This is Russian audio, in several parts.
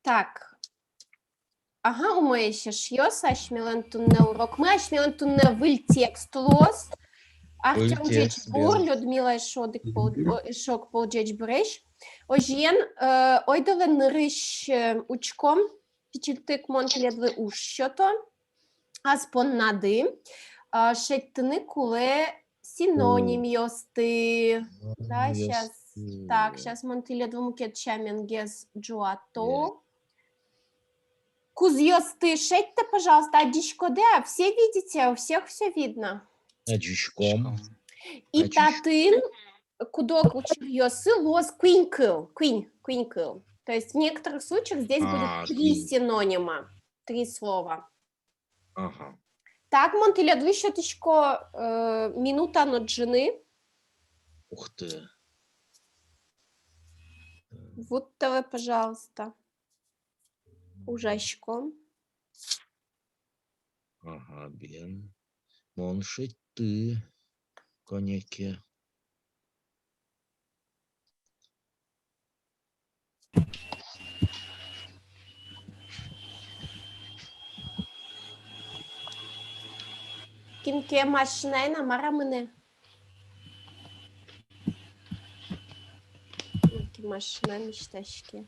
Так. Ага, у меня еще шьёс, ашмелантунне урок. Мы ашмелантунне выль текст лос. Артем Джеч Бур, Людмила Ишок Пол Джеч Бреш. Ожен, ойдале нырыш учком, пичилтык монтледвы уж щото. Аспон нады. Шеттыны куле синоним ёсты. Да, сейчас. Так, сейчас монтледвы мукет чаменгес джуато. Куз ёсты шетте, пожалуйста, адишкоде. Все видите, у всех все видно. Адишком. И татын, кудок учил ёсы, лос квинкл. Квинкл. То есть в некоторых случаях здесь будет 3 синонима. 3 слова. Ага. Так, Монтеледвы щеточко, минута над жены. Ух ты. Вот давай, пожалуйста. Ужаськом. Ага, бен. Моншить ты, коньяки. Кинке машинайна марамыны. Кинке машинайна щеточки.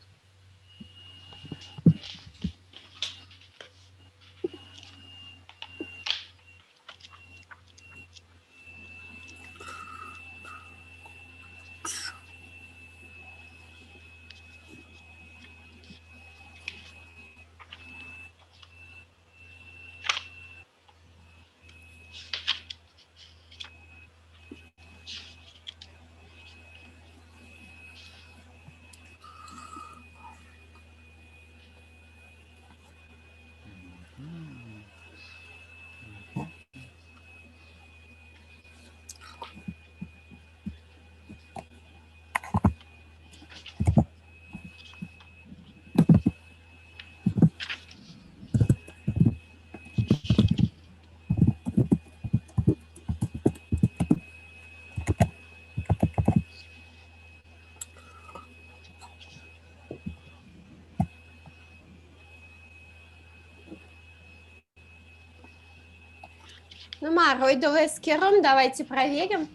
Ну, Мара, ойдовый с кером, давайте проверим.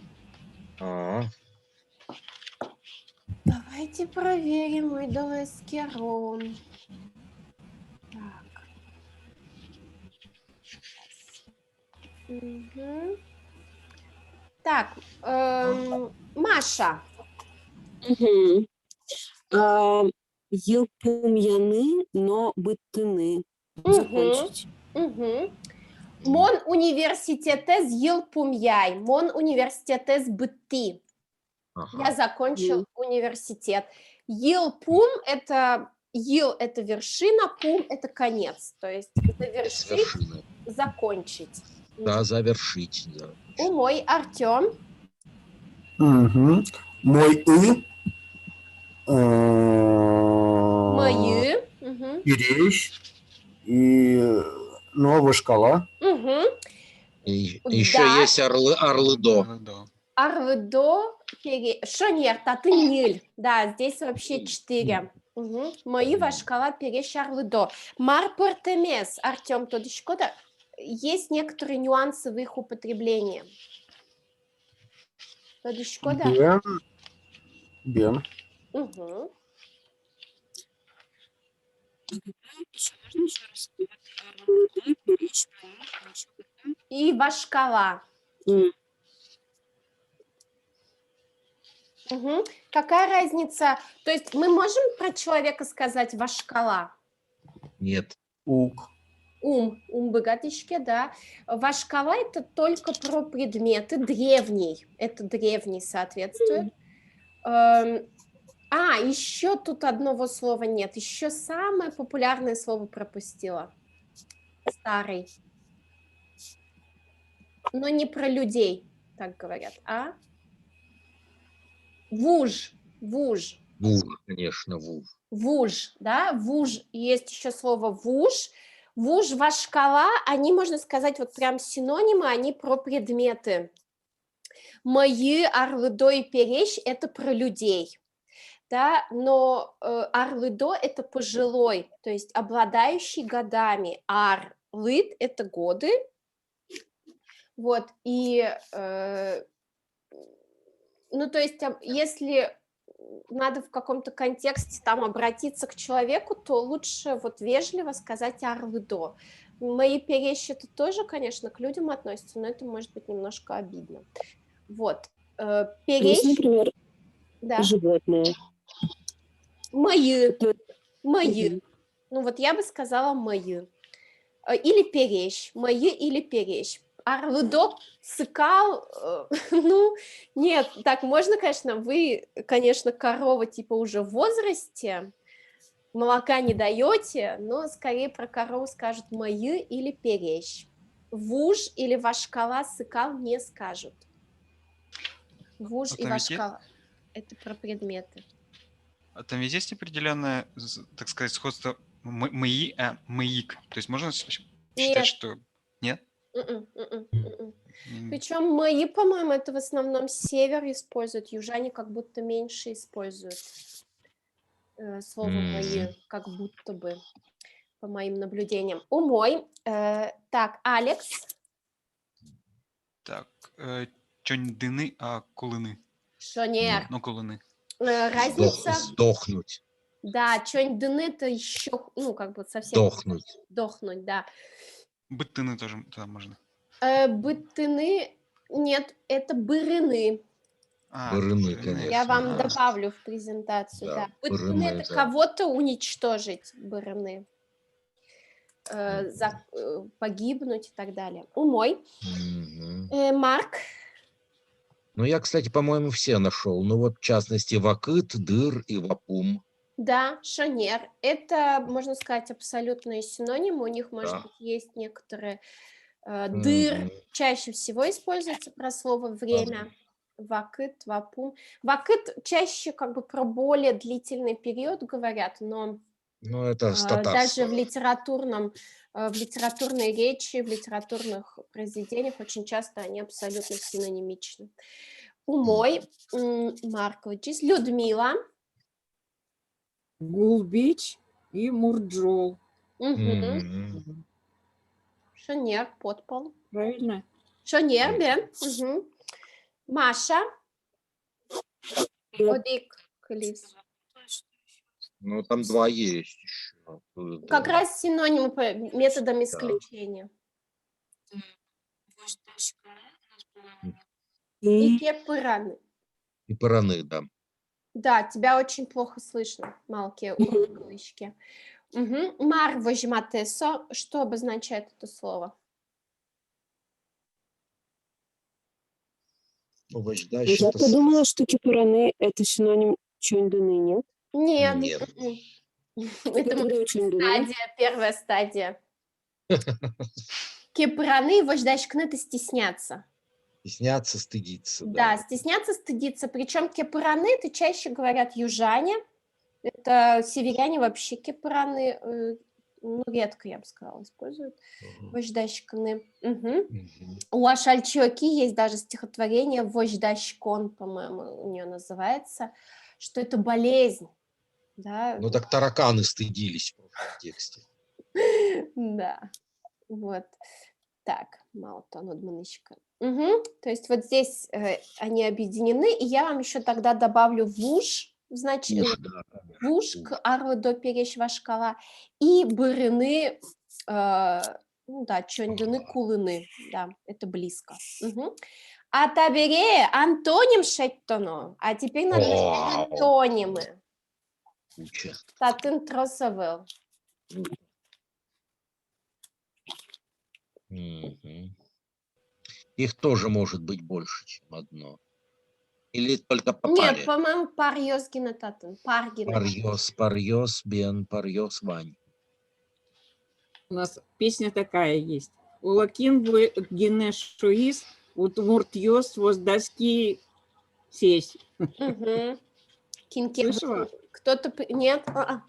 Давайте проверим ойдовый с кером. Так. Угу. Так, Маша. Угу. Елпумьяны, но бытыны. Закончить. Угу. Мон университетез елпумьяй. Мон университетез быты. Ага. Я закончил университет. Елпум – это ел – это вершина, пум – это конец. То есть завершить, закончить. Да, завершить. Да. Мой Артем. Угу. Мой Мои. Перещ. И новая шкала. Угу. И еще есть орлы-до. Орлы-до. Шоньер, татыниль. Да, здесь вообще 4. Угу. Мои шкала перещ орлы-до. Марпортемес. Артем, тодышкода. Есть некоторые нюансы в их употреблении. Тодышкода. Бен. Угу. И вашкала. Угу. Какая разница? То есть мы можем про человека сказать вашкала? Нет. Ум богатышки, да. Вашкала – это только про предметы, древний. Это древний соответствует. Еще тут одного слова нет. Еще самое популярное слово пропустила. Старый. Но не про людей, так говорят. Вуж. Вуж, конечно, вуж. Вуж, да, вуж. Есть еще слово вуж. Вуж, вашкала, они, можно сказать, вот прям синонимы, они про предметы. Мои, орлы-до и перещ – это про людей. да, но арлыдо — это пожилой, то есть обладающий годами. Арлыд — это годы, вот, и, ну, то есть, если надо в каком-то контексте там обратиться к человеку, то лучше вот вежливо сказать арлыдо. Мои перещи — это тоже, конечно, к людям относятся, но это может быть немножко обидно. Вот, Если, перещ, например, да, животное. мои, Это... мои. Мгм. Ну вот я бы сказала мои. Или перещ, мои или перещ. Арлыдо, сыкал, ну, нет, так можно, конечно, вы, конечно, корова типа уже в возрасте, молока не даете, но скорее про корову скажут мои или перещ. Вуж или вашкала, сыкал не скажут. Вуж А и там ведь вашкала — это про предметы. там ведь есть определенное, так сказать, сходство мыик. То есть можно считать, Нет. что... Нет? Причем мои, по-моему, это в основном север используют, южане как будто меньше используют слово мои, как будто бы, по моим наблюдениям. Умой. Так, Алекс. Так, чондыны, а кулыны. Шонер. Ну, кулыны. Разница. Сдохнуть. Да, чонь-дыны — это еще, ну, как бы совсем... Дохнуть. Дохнуть, да. Бытыны тоже туда можно. Бытыны, нет, это бырыны. Бырыны, бырыны. конечно. Я вам Ага. добавлю в презентацию, да. Да, Бытыны — бырыны, это да. кого-то уничтожить, бырыны. Погибнуть и так далее. Умой. Мгм. Марк. Ну, я, кстати, по-моему, все нашел. Ну, вот, в частности, вакыт, дыр и вапум. Да, шонер. Это, можно сказать, абсолютные синонимы. У них, может Да. быть, есть некоторые... Дыр Мгм. чаще всего используется про слово время. Вакыт, вапум. Вакыт чаще как бы про более длительный период говорят, но Ну, это с даже татарского. в литературной речи, в литературных произведениях очень часто они абсолютно синонимичны. Умой, Маркович, Людмила. Гулбич и Мурджол. Мгм. Мгм. Шонер, подпол. Правильно? Шонер, да. Мгм. Маша. Я- Одик, Клис. Ну, там два есть еще. Как Да. раз синонимы по методам исключения. И И кепыраны. И параны, да. Да, тебя очень плохо слышно, Малки, улыбочки. Мар возьматесо. Что обозначает это слово? Ну, я вождащ это... подумала, что кипураны — это синоним чондыны, нет? Нет. Нет. Это Тогда чондыны. стадия, первая стадия. Кепраны, вождащкны — это стесняться. Стесняться, стыдиться, Да, да. стесняться, стыдиться. Причем кепраны — это чаще говорят южане. Это северяне вообще кепраны, ну, редко, я бы сказала, используют. Вождащкны. Мгм. У Ашальчоки есть даже стихотворение «Вождащкон», по-моему, у нее называется, что это болезнь. Да, Ну, так тараканы стыдились в прошлом тексте. да, вот. Так, мало то нудманычка. То есть вот здесь они объединены, и я вам еще тогда добавлю вуж, значит, Уж, да. вуж к ару до перещва шкала, и бырыны, ну да, чондыны, кулыны, да, это близко. А табере антоним шеттоно, а теперь надо Вау. антонимы. Куча. Татын тросовел. Мгм. Их тоже может быть больше, чем одно. Или только по Нет, паре? по-моему, парьос генетатын, пар генетатын. Парьос, бен, парьос, вань. У нас песня такая есть. Улакин генешуис утмуртьос воздаски сесть. Слышала? Кто-то... Нет? Ага.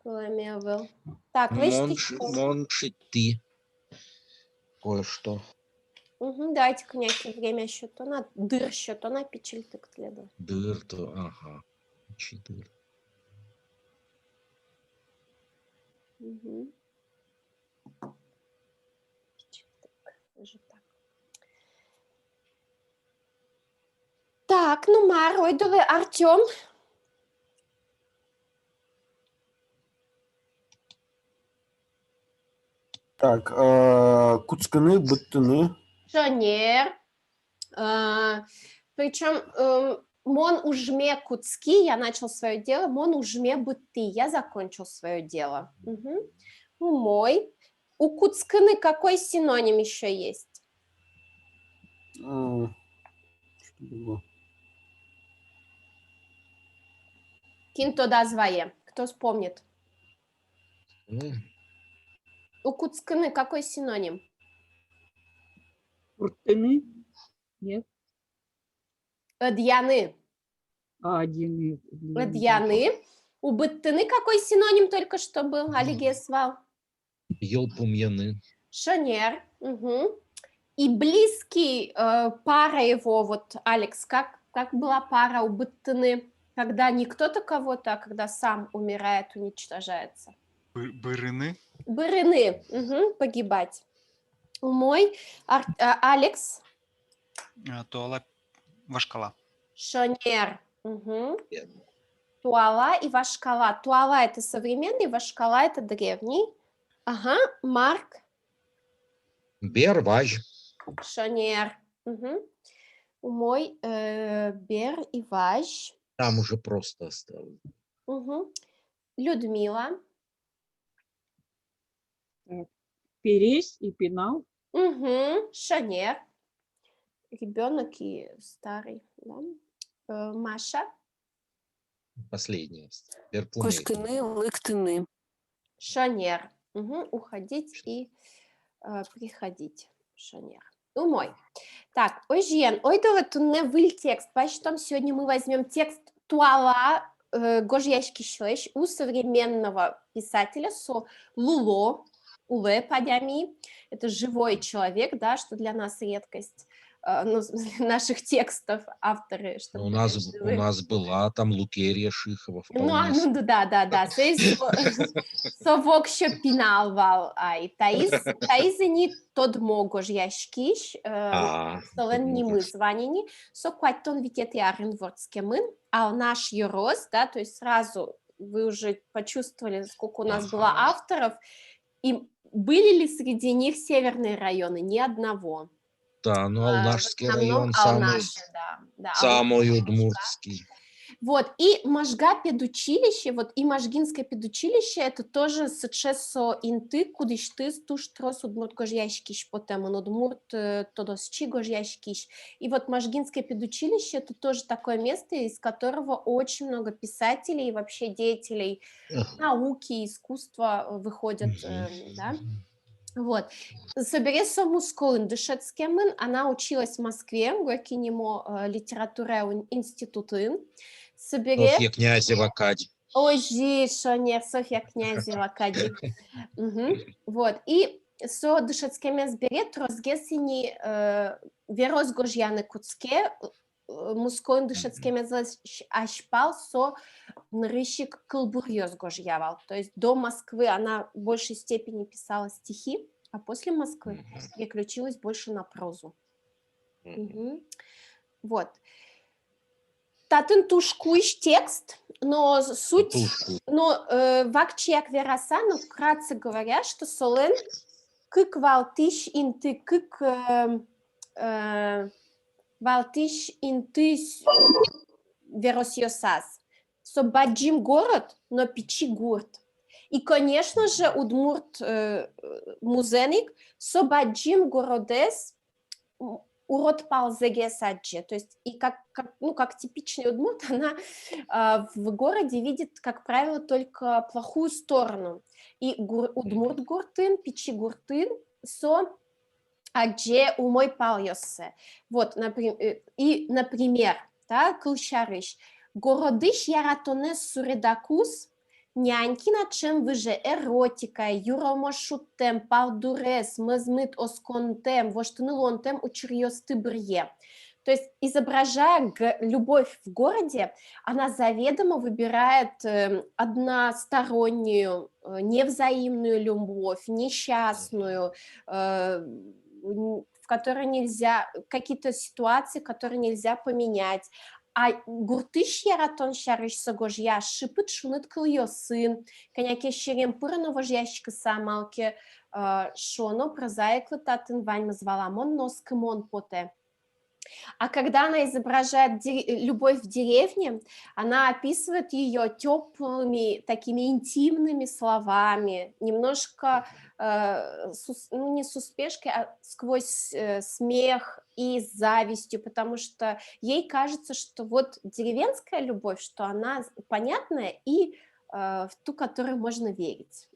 Кулемевел. Так, вышти. Монши ты. Кое-что. Давайте, князь, время счетона. Дыр счетона, печель так следует. Дыр, то, ага. 4. Мгм. Даже так. Так, ну Мар, ой, давай, Артем. Так, куцканы, быттыны. Шонер. Причем мон ужме куцки, я начал свое дело, мон ужме быты, я закончил свое дело. Мгм. Мой. У куцканы какой синоним еще есть? Что было? Кинто дозвае. Кто вспомнит? Ну, У куцканы какой синоним? Куртыны? Нет? Эдьяны. Один. Эдьяны. У быттыны какой синоним только что был? Алигесвал. Елпумьяны. Шонер. Мгм. И близкий пара его, вот, Алекс, как была пара у быттыны, когда не кто-то кого-то, а когда сам умирает, уничтожается? Бырыны. Бырыны. Мгм, погибать. Мой Алекс. Туала Вашкала. Шонер. Мгм. Верно. Туала и Вашкала. Туала — это современный, Вашкала — это древний. Ага, Марк. Берваж. Шонер. Мгм. Мой Бер и Важ. Там уже просто осталось. Мгм. Людмила. Пересь и пенал. Угу. Шонер. Ребенок и старый. Да? Маша. Последнее. Берпумей. Кошкины, лыктыны. Шонер. Угу. Уходить и приходить. Шонер. Мой. Так, ой, Жен, ой, давай тут не выль текст. Почтом сегодня мы возьмем текст Туала Гожьяшки Шлеш у современного писателя со Луло, Уле Падями. Это живой человек, да, что для нас редкость. Ну, наших текстов авторы, У чтобы нас, были у живы. нас была там Лукерия Шихова. Ну, да. Совок ще пиналвал, и таизени тод могож яшкиш, столен не мы званени, со квайтон витет ярен вордскемын, а наш Йорос, да, то есть сразу вы уже почувствовали, сколько у нас было авторов, и были ли среди них северные районы? Ни одного. Да, ну Алнашский В основном район самый, Алнаши, да. самый удмуртский. Вот, и Можга педучилище, вот и Можгинское педучилище, это тоже сечесо инты, кудиш ты туш трос удмурт гожьяшкиш, потом он удмурт тодосчи гожьяшкиш. И вот Можгинское педучилище, это тоже такое место, из которого очень много писателей и вообще деятелей науки, искусства выходят, да. Вот. Собересо Мускоин Дышецкемын, она училась в Москве, Горькинемо литература институтын. Софья Князева Кадь. Ой, жиша, нет, Софья Князева Кади. Вот. И со Дышецкеме сберет розгесини верос гожьяны куцке, Мускоин Дышецкеме ашпал со нрыщик кылбурьёс гожьявал. То есть до Москвы она в большей степени писала стихи, а после Москвы переключилась больше на прозу. Вот. Татын тушкуиш текст, но суть, но вакчиак вераса, но вкратце говоря, что солен кык валтиш инты кык валтиш инты веросьосас. Со баджим город, но пичи гурт. И, конечно же, удмурт музеник со баджим городес урод палзеге саджи. То есть, и как типичный удмурт, она в городе видит, как правило, только плохую сторону. И удмурт гуртын, пичи гуртын со адже умой палйосе. Вот, например, да, кылшарыш. Городыш яратонес суредакус, нянькина чем выже эротика, юромошутем, палдурес, мызмыт осконтем, воштынылонтем учерьёсты брье. То есть, изображая любовь в городе, она заведомо выбирает одностороннюю, невзаимную любовь, несчастную, в которой нельзя, какие-то ситуации, которые нельзя поменять. А гуртыш яратон шарыш сагожья шипыт шунит кыльё сын, коняке щерем пырно вожьящика самалке, шоно прозаиклы татын вань зваламон нос кымон поте. А когда она изображает любовь в деревне, она описывает ее теплыми, такими интимными словами, немножко, ну, не с успешкой, а сквозь смех и с завистью, потому что ей кажется, что вот деревенская любовь, что она понятная и в ту, которой можно верить.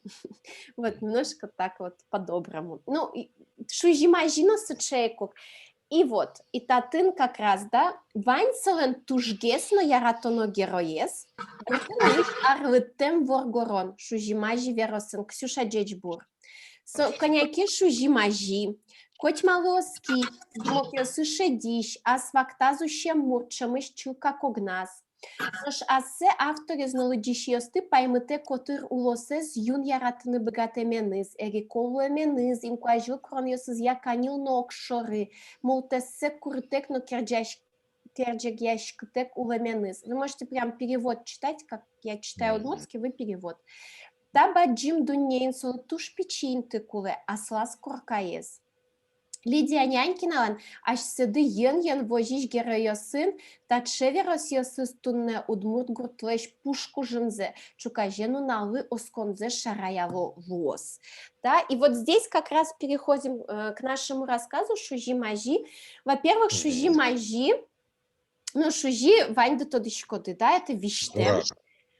Вот, немножко так вот по-доброму. Ну, шуйжимажино сычейкук. И вот, и татын как раз, да, вайнцелен тужгесно яратоно героес, гуртен арлытем воргорон, шужимажи веросен, Ксюша Джечбур. Коняки шужимажи, котьмалоски, мокесы шедищ, асвактазуще мурчамыш чулка когнас. Сош асе автори знолыджишиосты паймыте котыр улосез юн яратыны богатеменыз, эриколуеменыз, инкуажил кроньосыз яканил но окшоры, мултессе куртек но керджегяшктек улеменыз. Вы можете прям перевод читать, как я читаю удмуртский, вы перевод. Таба джим дуннейн солтуш печинты куле, аслас куркаез. Лидия Нянькина, аж сиди єн вожіш героясин, та чеверос ясистунне удмурт гуртлеш пушку жинзе, чука жену налы осконзе шараяво воз. Да, и вот здесь как раз переходим к нашему рассказу Шужи-Мажи. Во-первых, Шужи-Мажи, ну, Шужи, Ваньда Тодышкоды, да, это Виштем.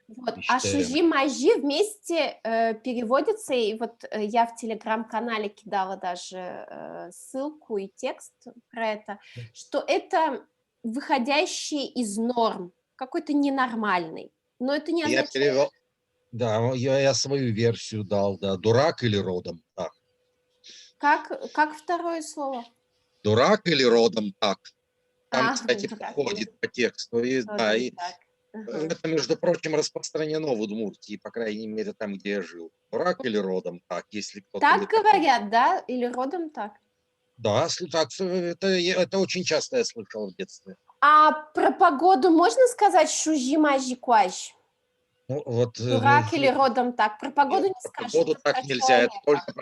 Вот. А Шужи-Мажи вместе переводится, и вот я в телеграм-канале кидала даже ссылку и текст про это, что это выходящий из норм, какой-то ненормальный, но это не означает... Я перевел, да, я свою версию дал, да, дурак или родом так. Как второе слово? Дурак или родом так. Там, кстати, дурак, подходит по тексту, и, да, и это, между прочим, распространено в Удмуртии, по крайней мере, там, где я жил. Дурак или родом так, если кто-то... Так говорят, да? Или родом так? Да, так, это очень часто я слышал в детстве. А про погоду можно сказать Шужи-Мажи-Куаж? Ну, вот, Дурак или родом так? Про погоду не скажешь. Погоду так нельзя, это только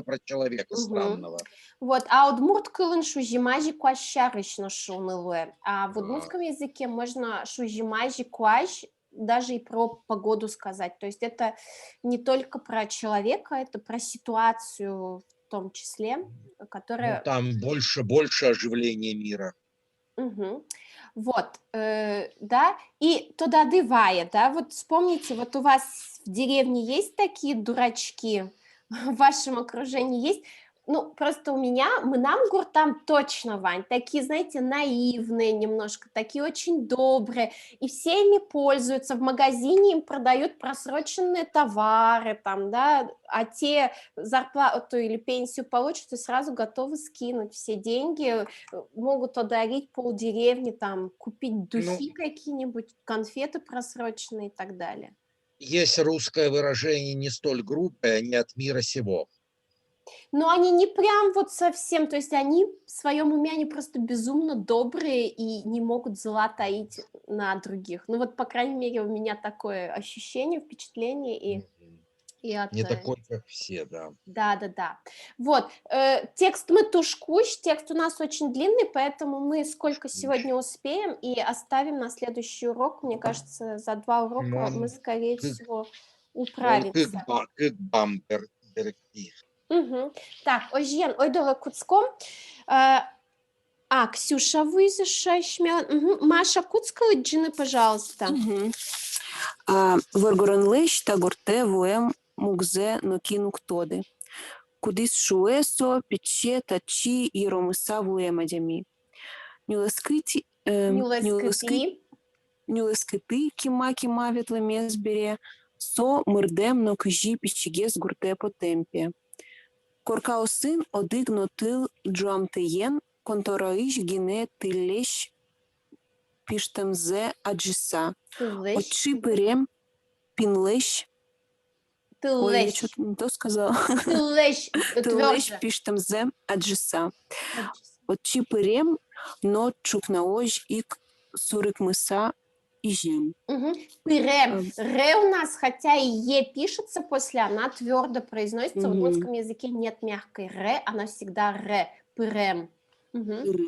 про человека странного. Вот, а удмурт кылын Шужи-Мажи Куаж шарышно шунылуэ. А в удмуртском языке можно Шужи-Мажи Куаж даже и про погоду сказать. То есть это не только про человека, это про ситуацию в том числе, которая... Ну, там больше оживления мира. Вот, да, и тогда дывая, да, вот вспомните, вот у вас в деревне есть такие дурачки, в вашем окружении есть? Ну, просто у меня, нам гуртам точно, Вань, такие, знаете, наивные немножко, такие очень добрые, и все ими пользуются, в магазине им продают просроченные товары, там, да, а те зарплату или пенсию получат и сразу готовы скинуть все деньги, могут одарить полдеревни, там, купить духи какие-нибудь, конфеты просроченные и так далее. Есть русское выражение не столь грубое, не от мира сего. Но они не прям вот совсем, то есть они в своем уме, они просто безумно добрые и не могут зла таить на других. Ну вот, по крайней мере, у меня такое ощущение, впечатление и от... Не такой, как все, да. Да. Вот, текст мы тушкуш, текст у нас очень длинный, поэтому мы сколько сегодня успеем и оставим на следующий урок. Мне кажется, за 2 урока мы, скорее всего, управимся. Так, Ожен, ойдора Куцком. Ксюша вызыша шмела. Маша Куцкала, Джины, пожалуйста. Варгоран лещ та горте воем мукзе нокинук тоди. Кудис шуесо пече тачи і ромиса воемадями. Нюлескити кіма вітлемес бере, со мирдем но кижі пічігес гурте по темпі. Коркаосин одигно тил джуамтеєн, контораиш гине тылеш пиштемзе аджиса. Тылеш. Очи перем пинлеш. Ой, я Тылеш. что-то не то сказала. Тылеш. Тылеш Тверже. пиштемзе аджиса. Очи перем, но чукнаож ик сурик мыса ижем. Пырем. Ре у нас, хотя и е пишется после, она твердо произносится. В русском языке нет мягкой ре, она всегда ре. Пырем.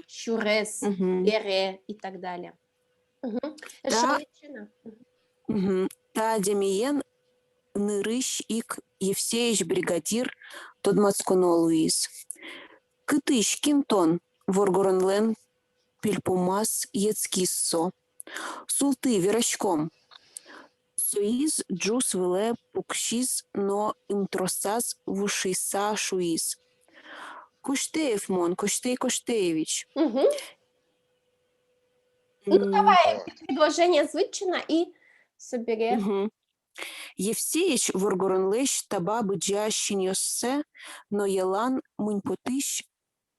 Щурес, эре и так далее. Да. Швейчина. Та демиен нырыш ик Евсеич бригадир тодмацконо Луис. Кытыш кинтон воргоронлен пильпумас ецкиссо. Султы верочком. Суиз джус виле пукшиз но имтросаз вушиса шуиз. Коштеев мон, Коштей Коштеевич. Ну, давай предложение звучно и собери. Евсеич воргоронлеш таба быджа шиньоссе, но елан муньпотыш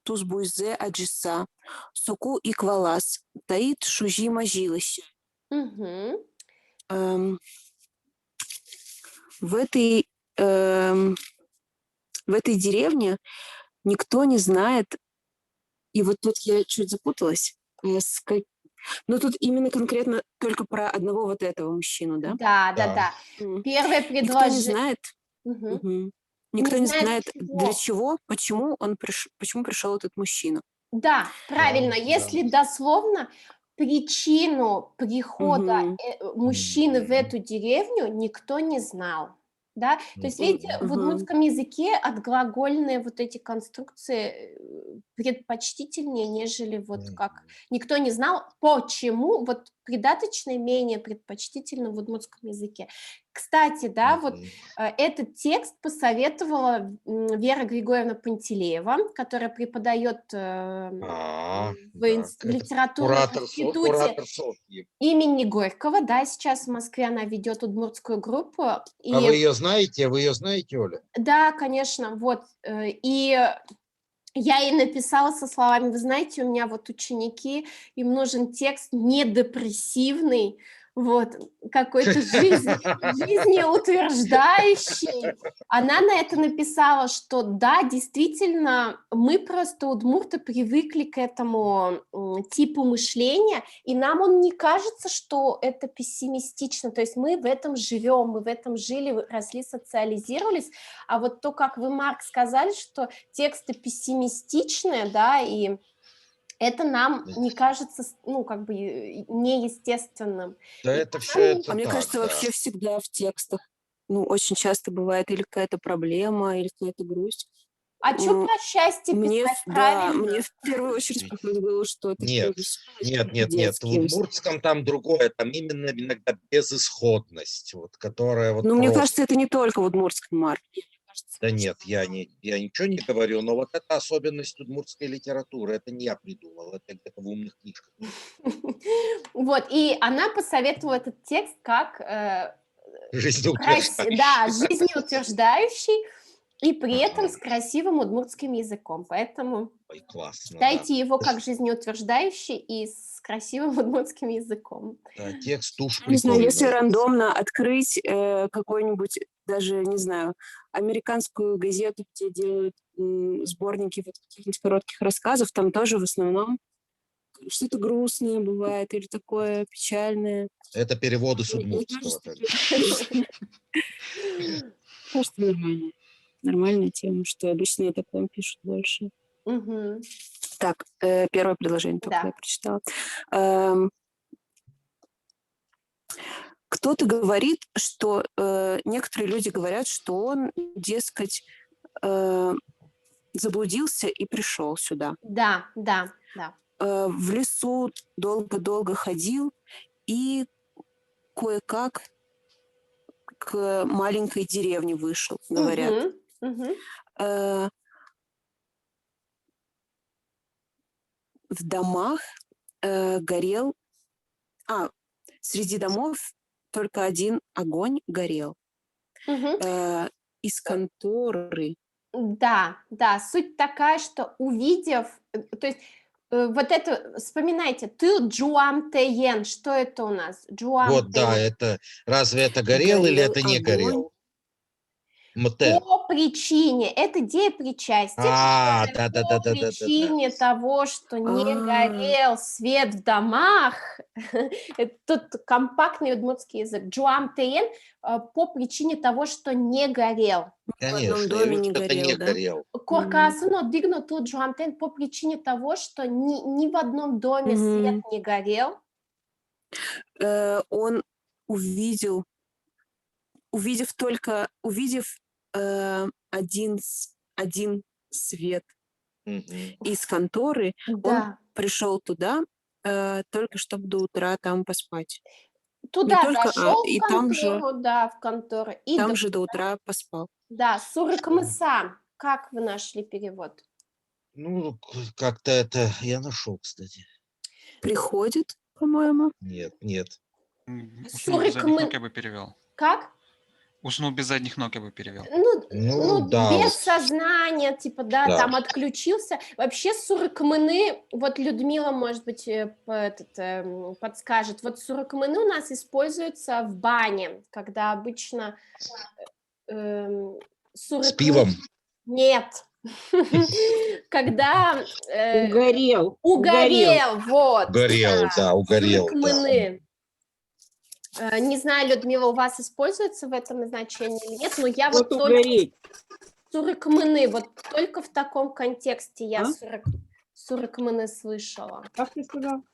тузбуйзе аджиса, соку и квалас, таит шужи мажилище. В этой деревне никто не знает, и вот тут я чуть запуталась, но тут именно конкретно только про одного вот этого мужчину, да? Да. Первое предложение. Никто не знает. Никто не знает, чего. для чего, почему пришел этот мужчина. Да, правильно. Если дословно причину прихода мужчины в эту деревню никто не знал. Да? То есть, видите, в удмуртском языке отглагольные вот эти конструкции предпочтительнее, нежели вот как никто не знал, почему вот придаточное менее предпочтительно в удмуртском языке. Кстати, да, вот этот текст посоветовала Вера Григорьевна Пантелеева, которая преподает в литературном институте имени Горького, да, сейчас в Москве она ведет удмуртскую группу. И... А вы ее знаете, Оля? Да, конечно, вот, и я ей написала со словами, вы знаете, у меня вот ученики, им нужен текст не депрессивный, вот, какой-то жизнеутверждающий. Она на это написала, что да, действительно, мы просто, удмурты, привыкли к этому типу мышления, и нам он не кажется, что это пессимистично, то есть мы в этом живем, мы в этом жили, росли, социализировались, а вот то, как вы, Марк, сказали, что тексты пессимистичные, да, и это нам не кажется, ну, как бы, неестественным. Да, это все это мне так, кажется, вообще всегда в текстах, ну, очень часто бывает или какая-то проблема, или какая-то грусть. А что про счастье писать правильно? Мне в первую очередь приходит в голову, что это нет. В удмуртском там другое, там именно иногда безысходность, вот, которая вот. Ну, мне кажется, это не только в удмуртском, Марк. Да нет, я ничего не говорю, но вот это особенность удмуртской литературы, это не я придумал, это где-то в умных книжках. Вот, и она посоветовала этот текст как жизнеутверждающий, и при этом с красивым удмуртским языком, поэтому читайте его как жизнеутверждающий и с красивым удмуртским языком. Да, текст уж не знаю, если рандомно открыть какой-нибудь, даже, не знаю, американскую газету, где делают сборники вот каких-нибудь коротких рассказов, там тоже в основном что-то грустное бывает или такое печальное. Это переводы с удмуртского. Кажется, нормально. Нормальная тема, что обычно о таком пишут больше. Так, первое предложение только я прочитала. Кто-то говорит, что некоторые люди говорят, что он, дескать, заблудился и пришел сюда. Да. В лесу долго-долго ходил и кое-как к маленькой деревне вышел, говорят. В домах горел... среди домов только один огонь горел. Из конторы. Да, суть такая, что увидев... То есть Вот это, вспоминайте, ты Джуамтеен, что это у нас? Вот, да, Джуамтеен. это разве это горел или Горел это не огонь. горел? МТ. По причине, это деепричастие, А, которое по да-да-да-да-да-да-да. причине того, что не горел свет в домах, это тут компактный удмуртский язык, Джуамтеен, по причине того, что не горел. В одном Конечно, я доме вижу, не что это не горел, да? горел. Коркасуно дигнуту Джуамтеен по причине того, что ни в одном доме свет Мгм. не горел. Он увидев один свет Мгм. из конторы, он Да. пришел туда только чтобы до утра там поспать. Туда только, зашел в и там же- контору, да, в контору. И Там же до утра поспал. да, Сурыкмыса. Как вы нашли перевод? Ну, как-то это я нашел, кстати. Приходит, по-моему. Нет, нет. Уснул без задних Сурыкмы- ног я бы перевел. Как? Уснул без задних ног я бы перевел. Ну, да, без вот. сознания, типа, да, Да. там отключился. Вообще сурыкмыны, вот Людмила, может быть, подскажет. Вот сурыкмыны у нас используются в бане, когда обычно С сурыкмы- пивом. Нет. Когда Угорел. угорел, вот. Горел, да, угорел. Да. Сурыкмыны. Не знаю, Людмила, у вас используется в этом значении или нет, но я Вот вот только угореть. сурыкмыны, вот только в таком контексте я А? сурыкмыны слышала. Как ты сказал?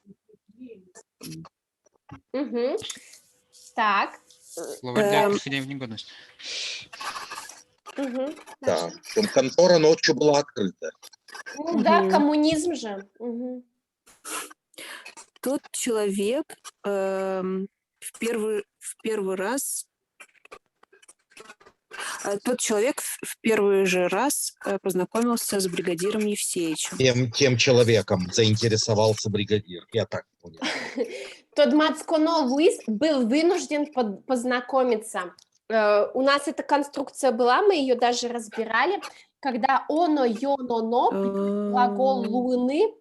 Мгм. Так. Словарь для прихождения в негодность. Мгм. Да. Причем контора ночью была открыта. Ну да, Мгм. коммунизм же. Мгм. Тот человек в первый раз в первый же раз познакомился с бригадиром Евсеичем. Тем человеком заинтересовался бригадир. Я так понял. Тот Мацконо Луис был вынужден познакомиться. У нас эта конструкция была, мы ее даже разбирали, когда оно, йоно, но, глагол луны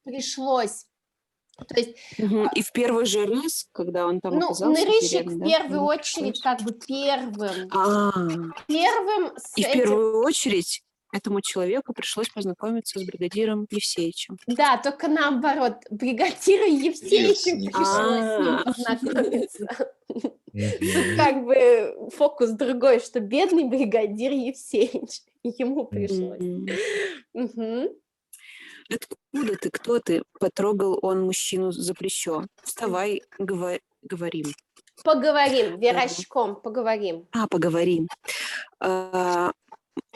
пришлось. То есть, Мгм. И в первый же раз, когда он там ну, оказался в нырыщик деревне, в да, первую ему очередь, пришлось- как бы первым с И в этим, первую очередь этому человеку пришлось познакомиться с бригадиром Евсеичем. да, только наоборот, бригадиру Евсеичу Евсеич. пришлось с ним А. познакомиться. Мгм. Как бы фокус другой, что бедный бригадир Евсеич, ему пришлось. Мгм. Откуда ты, кто ты? Потрогал он мужчину за плечо. Вставай, говорим. Поговорим, верочком, поговорим. Поговорим.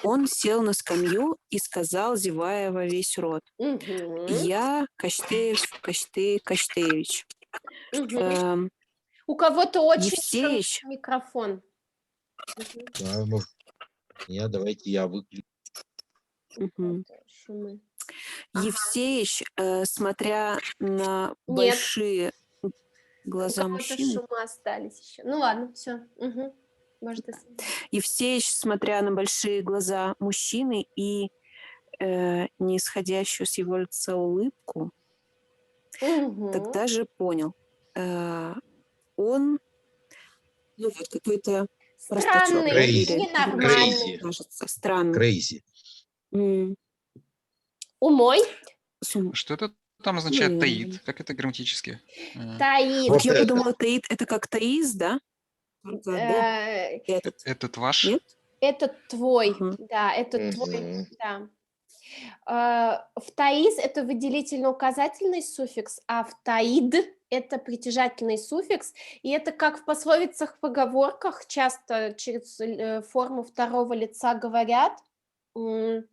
Он сел на скамью и сказал, зевая во весь рот: Мгм. «Я Кощеевич». Мгм. У кого-то очень Евсеич. шумит микрофон. Да, может, нет, давайте я выключу. Мгм. Шумы. Евсеич, смотря на Нет. большие У глаза кого-то мужчины, шумы остались еще. Ну ладно, все. Может, Евсеич, смотря на большие глаза мужчины и не исходящую с его лица улыбку, тогда же понял, он вот какой-то простачок, да, странный, Крейзи. или ненормальный. кажется странный. Крейзи. Умой? Что это там означает Наверное. таит? Как это грамматически? Таит. Вот Я это. подумала, таит это как таиз, да? Только этот. Этот ваш? Нет? Это твой, Ага. да, это твой, Мгм. да. В таиз это выделительно-указательный суффикс, а в таид это притяжательный суффикс, и это как в пословицах, поговорках часто через форму второго лица говорят. Ну.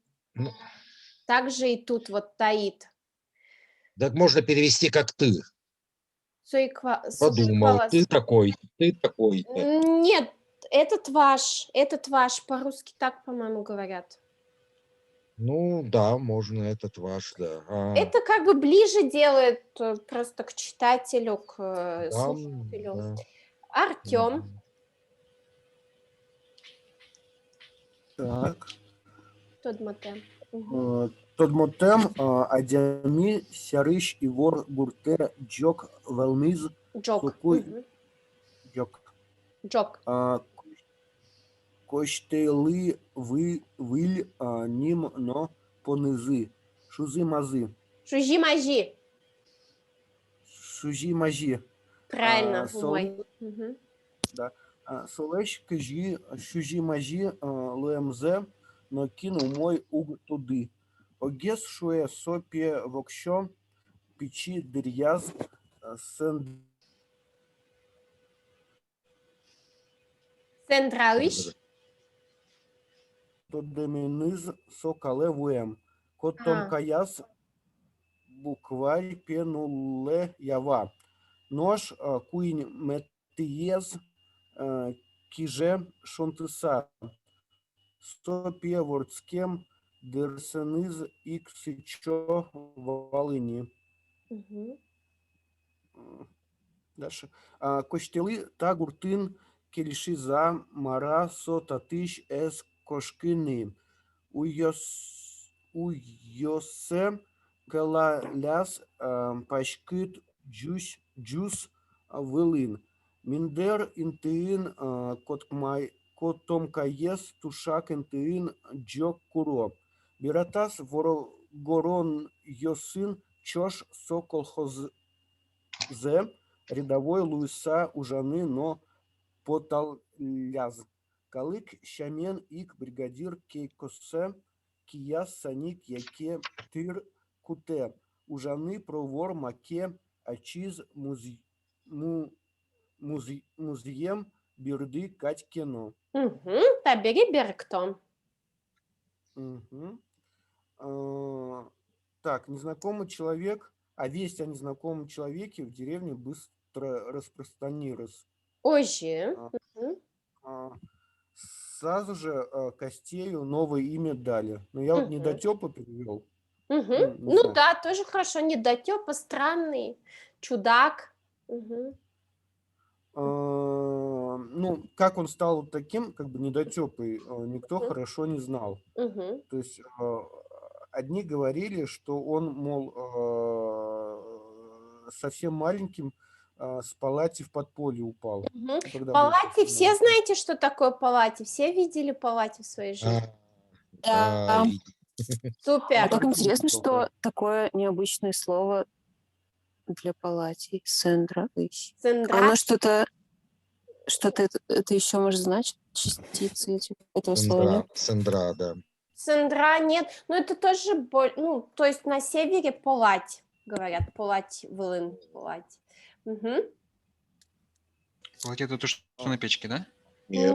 Также и тут вот таид. Так можно перевести как ты. Подумал, ты такой, ты такой. Нет, этот ваш, по-русски так, по-моему, говорят. Ну да, можно, этот ваш, да. Это как бы ближе делает просто к читателю, к Да, слушателю. да. Артем, Так. Тодмате. Тодмотем адями сярыш и вор гурте джок велмиз Джок. сукуй Мгм. джок. Джок. Коштели виль ним но понизи. Шузы мазы. Шужи-мажи. Шужи мажи. Правильно, Солы, мой. Мгм. да. Солеш кажи шужи мажи лемзе, но кину мой уг туди. Огес шуе сопе вокщо печи дырьяз сен Сендрауиш. тодемениз сокале вуем. Котом А, каяс букварь пенуле ява. Нож куинь метиез киже шонтыса. Сопе вордскем дерсениз иксичо волыни. мгм. Дальше. Коштелы тагуртын келишиза мара сотатыш эс кошкины. Уйосе калаляс пашкыт джус вылын. Миндер интыин котомкаес тушак интыин джок куро. Биратас ворогорон йосын чош сокол хозе рядовой Луиса Ужаны, но поталяз. Калык Щамен ик бригадир Кейкосе Кияс Саник Яке Тыр Куте. Ужаны провор Маке Ачиз музеем Бирды Катькино. Мгм. Табери Берктон. Мгм. Так, незнакомый человек, весть о незнакомом человеке в деревне быстро распространилась. Ожи. А, Мгм. а, Сразу же Костею новое имя дали. Но я вот Мгм. недотёпа перевел. Мгм. Не Ну знаю. да, тоже хорошо. Недотёпа, странный, чудак. Мгм. Ну, как он стал таким, как бы недотёпой, никто Мгм. хорошо не знал. Мгм. То есть одни говорили, что он, мол, совсем маленьким с палати в подполье упал. Мгм. Ну, когда был Палати, совсем все маленький. знаете, что такое палати? Все видели палати в своей жизни? Да. Супер. Так Артур интересно, только. что такое необычное слово для палати. Сендрауиш. А Сендра. оно что-то это еще может значить? Частицы этого слова, нет? Сендра, да. Сендра нет. Но это тоже, ну, то есть на севере полать, говорят. Полать, волын, полать. Мгм. Вот это то, что на печке, да? Нет.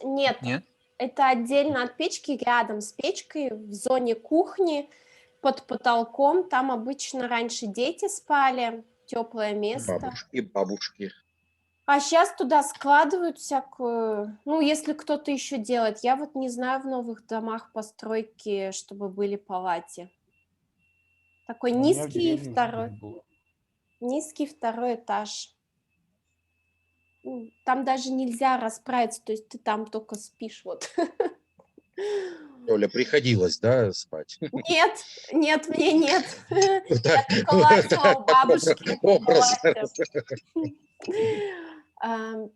Нет. Нет? Это отдельно от печки, рядом с печкой, в зоне кухни, под потолком. Там обычно раньше дети спали, теплое место. Бабушки. А сейчас туда складывают всякую, ну, если кто-то еще делает. Я вот не знаю в новых домах постройки, чтобы были палати. Такой У меня в низкий деревне второй этаж. Там даже нельзя расправиться, то есть ты там только спишь, вот. Оля, приходилось, да, спать? Нет, нет, мне нет. Вот Я так, только лазила у так бабушки по образ. палатям.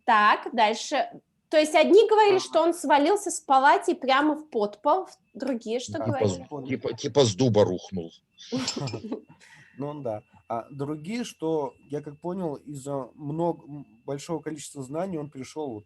Так, дальше. То есть одни говорили, что он свалился с палати прямо в подпол, другие что говорили? Типа с дуба рухнул. Ну да. А другие, что я как понял, из-за большого количества знаний он пришел вот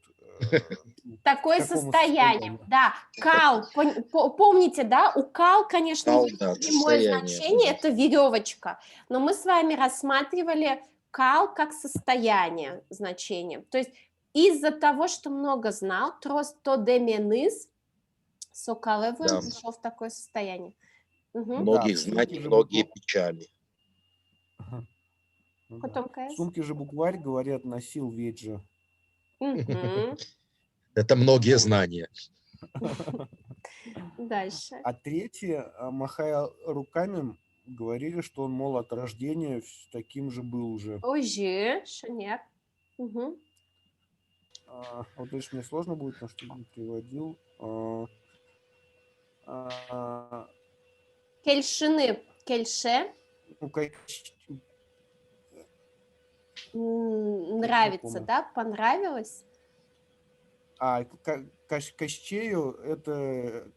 Такое к такому состояние, состоянию. да. Кал, помните, да, у кал, конечно, Кал, есть да, прямое состояние. значение, это веревочка, но мы с вами рассматривали кал как состояние, значение. То есть из-за того, что много знал, трос то деменыз, сокалевым Да. пришел в такое состояние. Мгм. Многих в знаний, сумке же многие печали. Ну да. Потом В КС. сумке же букварь, говорят, носил Веджи. Мгм. Это многие знания. Дальше. А третьи, махая руками, говорили, что он, мол, от рождения таким же был уже. Уже, шанер. Мгм. Вот дальше мне сложно будет, потому что не переводил. Кельшины. Кельше. Ну, Нравится, помню. да? Понравилось? А Кощею это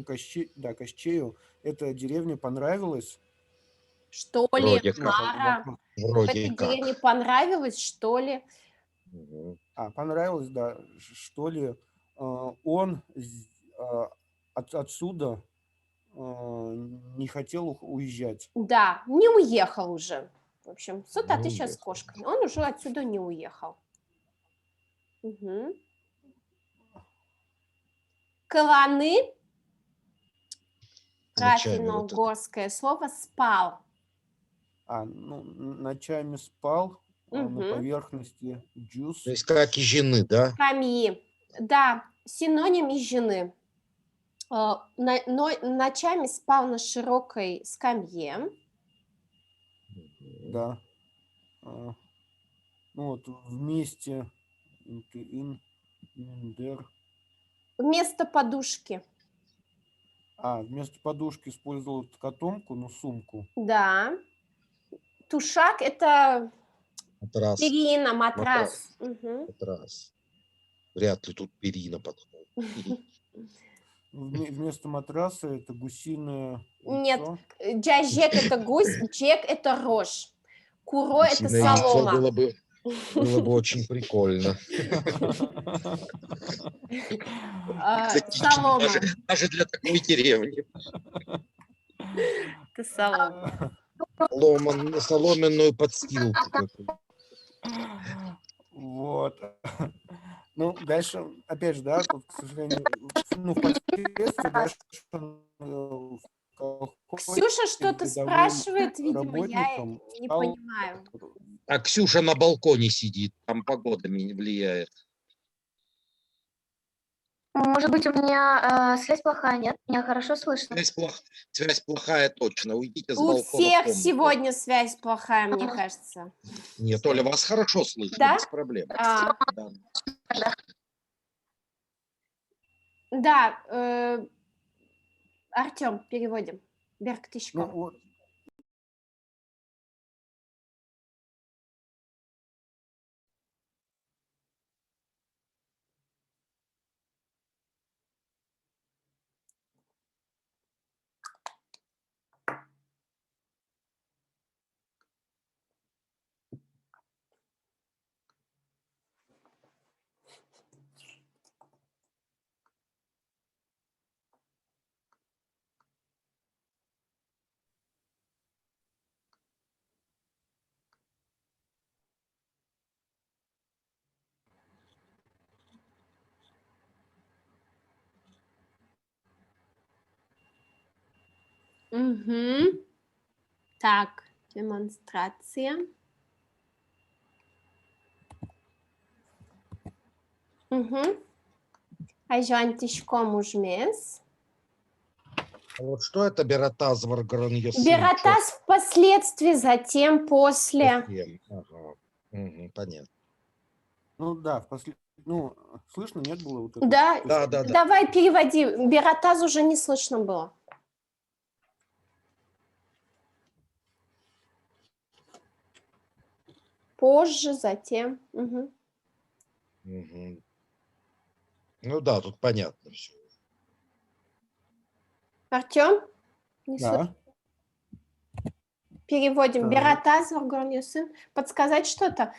Кощею эта деревня понравилась. Что ли? Вроде как. Мара? В Вроде этой как. деревне понравилось, что ли? Мгм. Понравилось, да, что ли. Он отсюда не хотел уезжать. Да, не уехал уже. В общем, сюда Не ты сейчас с уехал. кошками. Он уже отсюда не уехал. Угу. Каланы. Ночами вот это. Рафино-угорское слово спал. Ночами спал, на Мгм. поверхности джус. То есть как и жены, да? Скамьи. Да, синоним и жены. Ночами спал на широкой скамье. Да. Вот вместе индер. Вместо подушки. Вместо подушки использовал котомку, сумку. Да. Тушак – это Матрас. перина, матрас. Мгм. Матрас. Вряд ли тут перина подходит. Вместо матраса это гусиное Нет, яйцо. джажек – это гусь, джек – это рожь. Куро – это Гусиное яйцо солома. было бы очень прикольно. Экзотично. Солома. Даже для такой деревни. Это солома. Соломенную подстилку какую-то. Вот. Дальше, опять же, да, тут, к сожалению, впоследствии дальше в колхозе Ксюша что-то рядовым спрашивает, видимо, я работником не стал- понимаю. А Ксюша на балконе сидит, там погода не влияет. Может быть, у меня связь плохая, нет? Меня хорошо слышно. Связь плохая точно. Уйдите с У балкона. в всех комнату. сегодня связь плохая, мне кажется. Нет, Оля, вас хорошо слышно, Да? без проблем. Да. Да, Артем, переводим. Берг Тычков. вот, Угу. Так, демонстрация. Угу. Айжан Тычком ужмес. А вот что это Бератаз Варгараньясын? Бератаз впоследствии, затем после. Ага. Угу, понятно. да, слышно, нет было вот это? Да, Да. давай переводи. Бератаз уже не слышно было. Позже, затем. Угу. Угу. Ну да, тут понятно все. Артем? Не Да. слышно. Переводим. Так. Бератаз Варгараньясын. Подсказать что-то?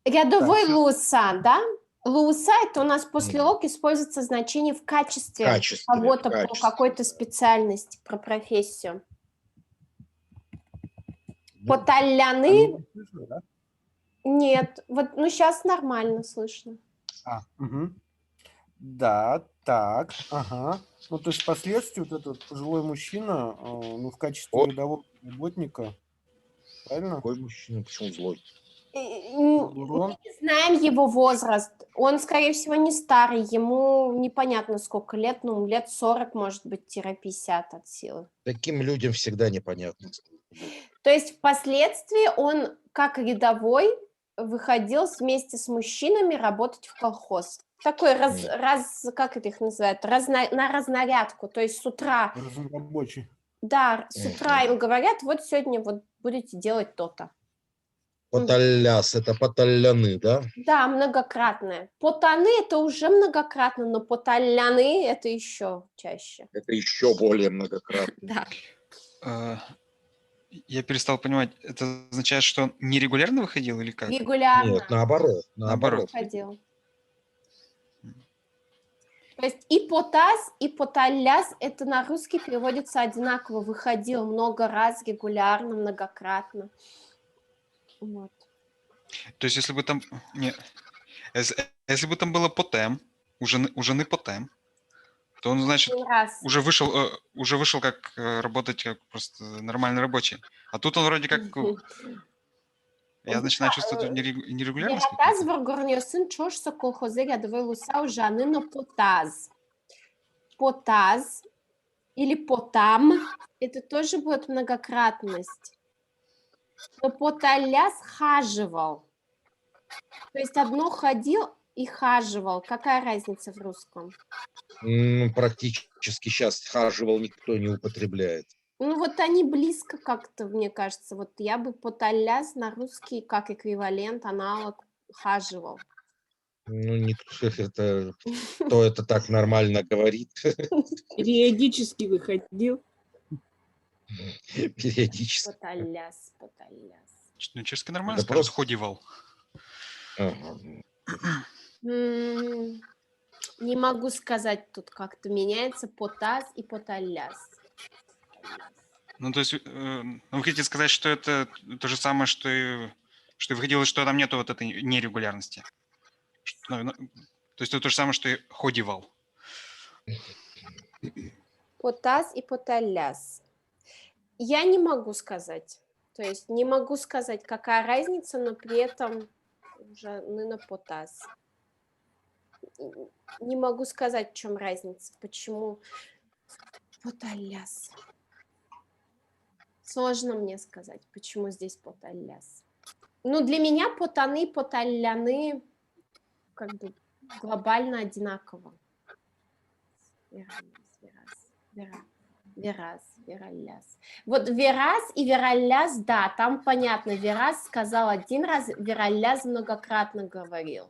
Рядовой Так. луса, да? Луса – это у нас после лог используется значение в качестве кого-то по какой-то специальности, про профессию. Поталяны? Слышно, да? Нет. Вот, сейчас нормально слышно. Угу. Да, так, ага. То есть впоследствии вот этот пожилой мужчина, в качестве рядового работника, правильно? Какой мужчина? Почему злой? Мы не знаем его возраст. Он, скорее всего, не старый. Ему непонятно сколько лет. Лет 40, может быть, 50 от силы. Таким людям всегда непонятно. То есть впоследствии он, как рядовой, выходил вместе с мужчинами работать в колхоз. Такой как это их называют? На разнарядку. То есть с утра... Разнорабочий. Да, с утра им говорят, вот сегодня вот будете делать то-то. Поталяс, это поталяны, да? Да, многократное. Потаны это уже многократно, но поталяны это еще чаще. Это еще более многократно. Да. Я перестал понимать, это означает, что он нерегулярно выходил или как? Регулярно Нет, наоборот. Наоборот. ходил. То есть и потаз, и поталяс это на русский переводится одинаково. Выходил много раз, регулярно, многократно. Вот. То есть если бы там... Нет. Если бы там было потем, у жены потем, то он, значит, Один раз. уже вышел как работать как просто нормальный рабочий. А тут он вроде как... Я начинаю чувствовать нерегулярность Вератаз какую-то. въргорниосин чошса колхозе рядовой лусал жаны на потаз. Потаз или потам это тоже будет многократность. Но поталяс хаживал. То есть одно ходил и хаживал. Какая разница в русском? Практически сейчас хаживал никто не употребляет. Ну вот они близко как-то, мне кажется. Вот я бы поталяс на русский как эквивалент, аналог хаживал. Ну, никто это... Кто это так нормально говорит? Периодически выходил. Периодически. Поталяс. Ну, чешский нормально Это скажет, просто- ходивал. Ага. Не могу сказать, тут как-то меняется потаз и поталяс. Ну, то есть, вы хотите сказать, что это то же самое, что и выходило, что там нету вот этой нерегулярности? То есть это то же самое, что и ходивал. Потаз и поталяс. Я не могу сказать. То есть не могу сказать, какая разница, но при этом уже на потаз. Не могу сказать, в чем разница. Почему поталяс? Сложно мне сказать, почему здесь поталяс. Ну, для меня потаны, поталяны как бы глобально одинаково. Вераляс. Вот верас и вераляс, да, там понятно. Верас сказал один раз, вераляс многократно говорил.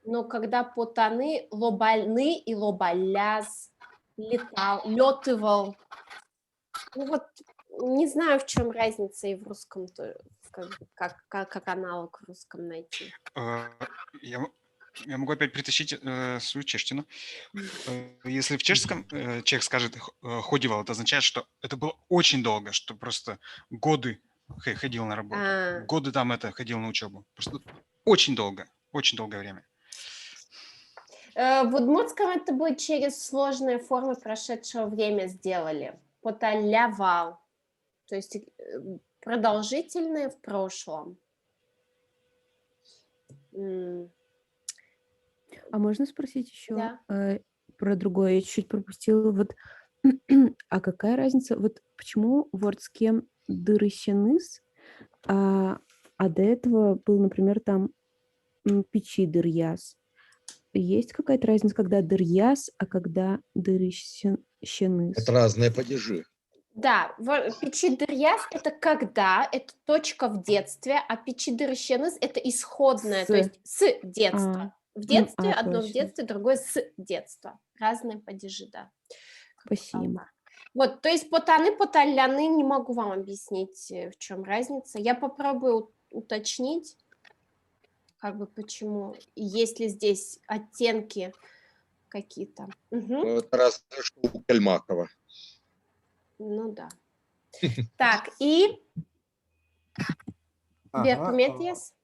Но когда потаны, лобальны и лобаляс летывал. Ну вот не знаю, в чем разница и в русском, как аналог в русском найти. Я могу опять притащить свою чешщину. Если в чешском чех скажет ходивал, это означает, что это было очень долго, что просто годы ходил на работу, годы там ходил на учебу. Просто очень долгое время. В удмуртском это будет через сложные формы прошедшего время сделали. Поталявал. То есть продолжительные в прошлом. А можно спросить еще Да. про другое? Я чуть-чуть пропустила. Вот, а какая разница? Вот почему в ордске дырыщеныс, а до этого был, например, там печи дырьяс? Есть какая-то разница, когда дырьяс, а когда дырыщеныс? Это разные падежи. Да, печидырьяс это когда, это точка в детстве, а печидырщеныс это исходное, то есть с детства. В детстве, одно в точно. детстве, другое с детства. Разные падежи, да. Спасибо. Вот, то есть потаны, поталяны, не могу вам объяснить, в чем разница. Я попробую уточнить, как бы почему, есть ли здесь оттенки какие-то. Ну, это разве что у Кальмакова. Ну да. Так, и Беркуметьес?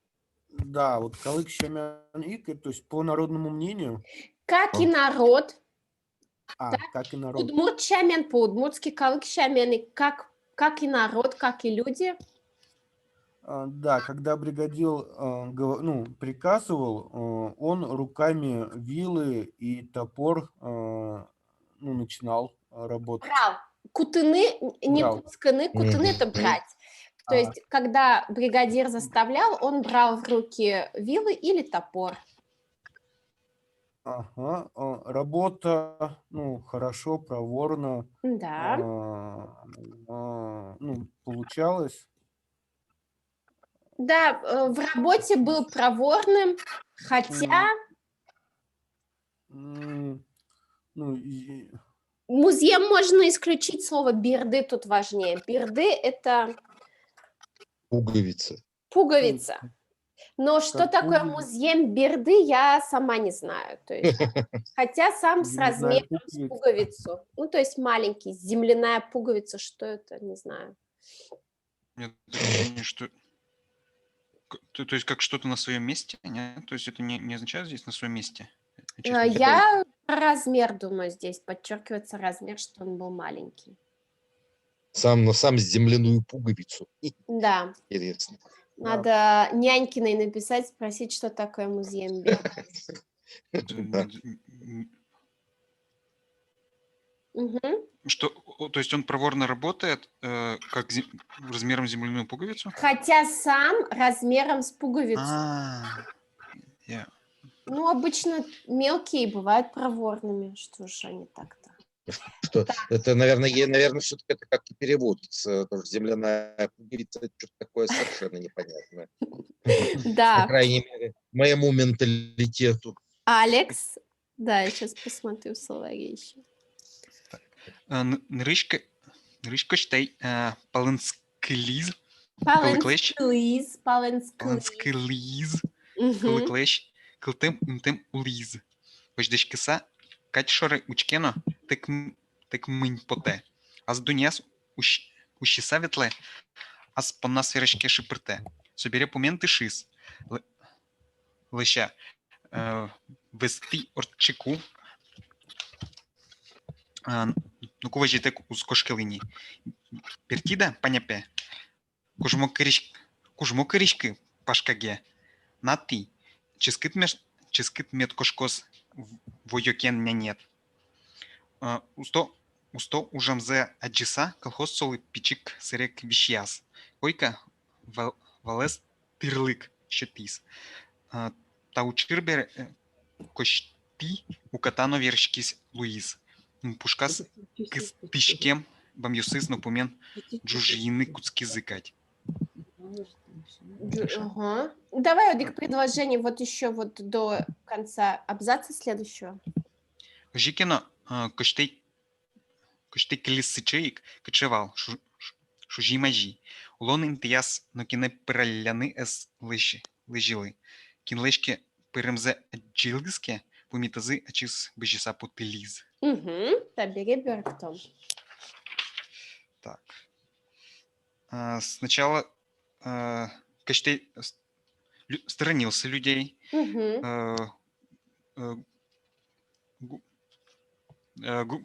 Да, вот калык щамян ик, то есть по народному мнению. Как и народ. Как и народ. Удмурт щамен по-удмуртски, калык щамен, и как и народ, как и люди. Да, когда бригадир приказывал, он руками вилы и топор начинал работать. Брал. Кутыны, не Брал. кусканы, кутыны это брать. То есть, когда бригадир заставлял, он брал в руки вилы или топор. Ага. Работа, ну, хорошо, проворно. Да. Ну, получалось. Да, в работе был проворным, хотя Ну, музеем можно исключить слово «бирды», тут важнее. «Бирды» — это Пуговицы. пуговица. Но что Как такое пуговица. музеем бирды, я сама не знаю. То есть, хотя сам с Земляная размером с пуговица. пуговицу. Ну, то есть маленький, земляная пуговица, что это, не знаю. У меня такое ощущение, что... То есть как что-то на своем месте, нет? То есть это не означает здесь на своем месте? Честно говоря. Я про размер думаю здесь, подчеркивается размер, что он был маленький. Сам земляную пуговицу. Да, Интересно. надо нянькиной написать, спросить, что такое музеем бирды. Да. Мгм. Что, то есть он проворно работает, как размером земляную пуговицу? Хотя сам размером с пуговицу. Я- Ну, обычно мелкие бывают проворными. Что ж они так-то? Что это, наверное, все-таки это как-то переводится. Потому что земляная пуговица — это что-то такое совершенно непонятное. По Да, крайней мере, моему менталитету. Алекс. Да, я сейчас посмотрю в словаре еще. Нырышка штей паленскелиз. Паленскелиз. Паленскелиз. Мгм. Кылыклеш. Кылтем интем улиз. Пождешкиса. Катшоры учкено. Так мынь поте. Аз дуняс ущиса ветле. Аз понна сверешке шипрте. Собере поменты шиз. Леща. Вести орчику. Ну куважите ускошкелини. Пертида паняпе. Кужмокыришки пашкаге. Нати. Ческит мет кошкос воёкен нет. Усто ужамзе аджиса колхоз солы пичик сырек вишьяс. Койка валес тырлык щетис. Таучирбер кошти у катано вершкис Луиз. Пушкас кыстышкем бамьюсыз напумен джужины куцки зыкать. Ага. Давай, Одик, предложение вот еще вот до конца абзаца следующего. Жикино кыштей келисычейк кычевал шужимажи. Улон интияс но кине пыраляны эс лыжилы. Кинлешке пырымзе аджилгыске пумитазы ачис быжиса путылиз. Угу. Табере Бергтон. Так. Сначала Кощей сторонился людей, Угу.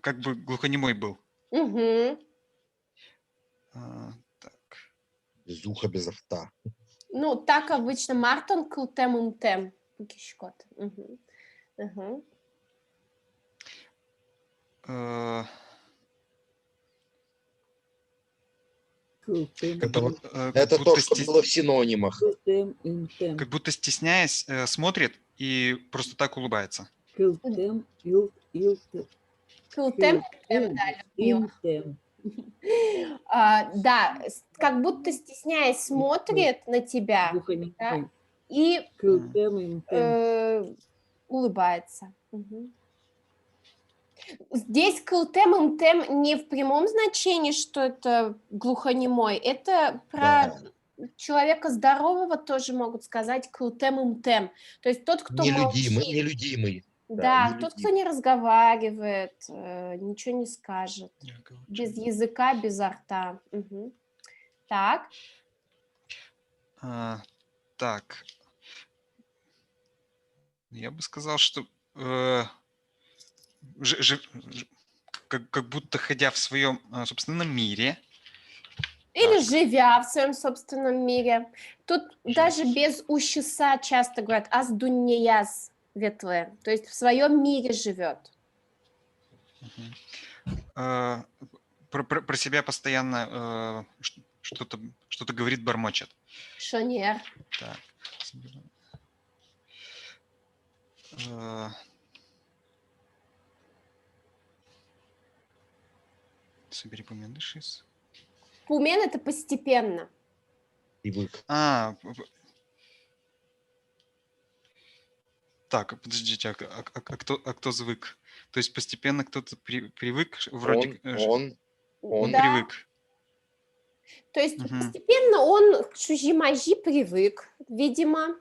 как бы глухонемой был. Угу. Так. Без уха, без рта. Ну, так обычно Мартон кылтем умтем. Пукишкот. Угу. Угу. Это то, что было в синонимах. Как будто стесняясь, смотрит и просто так улыбается. Кылтем, да, Людмила. Да, как будто стесняясь смотрит на тебя, да, и улыбается. Угу. Здесь кылтем имтем не в прямом значении, что это глухонемой, это про человека здорового тоже могут сказать кылтем имтем. То есть тот, кто молчит. Нелюдимый. Да, тот, кто не разговаривает, ничего не скажет. Без языка, без рта. Угу. Так. Так. Я бы сказал, что как будто ходя в своем собственном мире. Или живя в своем собственном мире. Тут даже без ущеса часто говорят «аз дуньяз ветле», то есть в своем мире живет. Про себя постоянно что-то говорит, бормочет. Шонер. Так. Собери помендышис. Пумен – это постепенно. Привык. Так, подождите, а кто звык? То есть постепенно кто-то привык, вроде он Да. привык. То есть Мгм. постепенно он к чужимажи привык, видимо.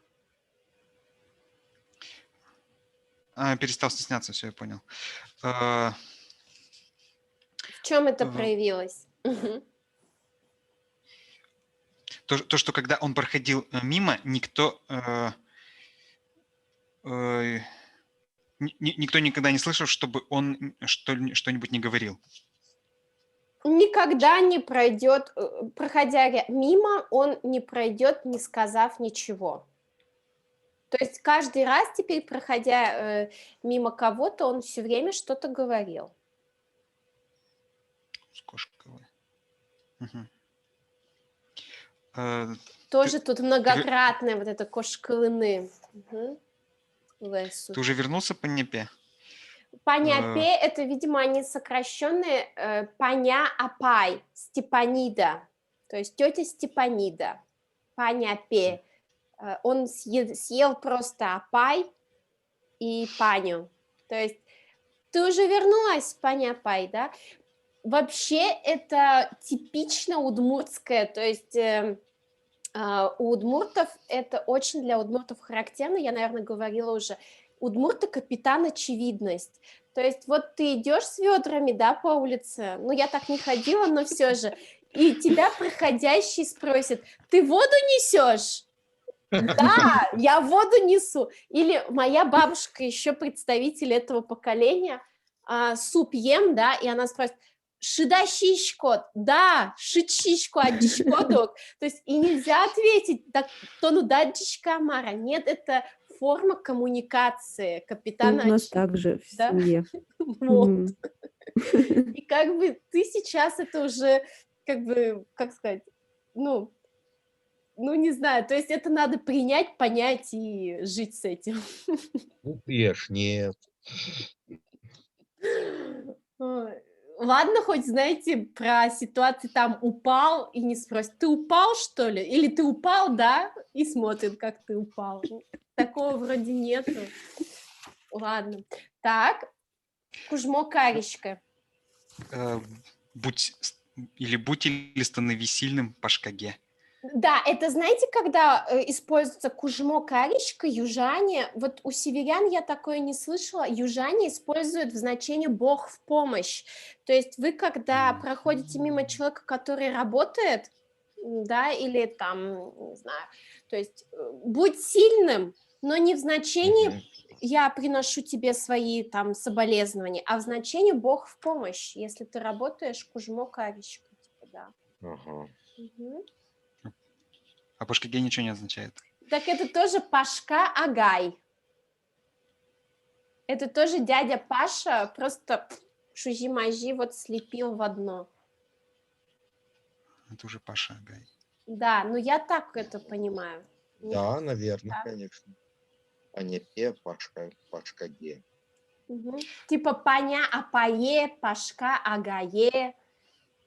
Перестал стесняться, все, я понял. В чем это Ага. проявилось? Мгм. То, что когда он проходил мимо, никто никто никогда не слышал, чтобы он что-нибудь не говорил. Никогда не пройдет, проходя мимо, он не пройдет, не сказав ничего. То есть каждый раз теперь, проходя мимо кого-то, он все время что-то говорил. Скошковый. Мгм. Тоже тут многократное вот это кошкалыны. Угу. Ты уже вернулся по Непе? Паняпе – это, видимо, они сокращенные Паня-Апай, Степанида, то есть тетя Степанида, Паняпе. Он съел просто Апай и Паню. То есть ты уже вернулась, Паня-Апай, да? Вообще это типично удмуртское, то есть у удмуртов это очень для удмуртов характерно, я, наверное, говорила уже, удмурты капитан очевидность. То есть вот ты идешь с ведрами, да, по улице, ну я так не ходила, но все же, и тебя проходящий спросит: ты воду несешь? Да, я воду несу. Или моя бабушка, еще представитель этого поколения, суп ем, да, и она спросит: шида щишкот? Да, шичишко адишкодок. То есть и нельзя ответить, так, то ну да, дичка Мара. Нет, это форма коммуникации капитана. У нас также в Да? семье. Вот. Мгм. И как бы ты сейчас это уже, как бы, как сказать, ну, не знаю, то есть это надо принять, понять и жить с этим. Ешь, нет. Ой. Ладно, хоть, знаете, про ситуации там упал и не спросит: ты упал, что ли? Или ты упал, да? И смотрит, как ты упал. Такого вроде нету. Ладно. Так, Кужмо Каричка. Будь или становись сильным по шкаге. Да, это, знаете, когда используется кужмо каричка, южане, вот у северян я такое не слышала, южане используют в значении «бог в помощь». То есть вы, когда проходите мимо человека, который работает, да, или там, не знаю, то есть будь сильным, но не в значении «я приношу тебе свои там соболезнования», а в значении «бог в помощь», если ты работаешь кужмо каричка, типа, да. Ага. Угу. А по шкаге ничего не означает. Так это тоже Пашка Агай. Это тоже дядя Паша, просто шужи-мажи вот слепил в одно. Это уже Паша Агай. Да, ну я так это понимаю. Да, наверное, Да. конечно. Паняпе, пашкаге. Угу. Типа Паня Апае, Пашка Агае.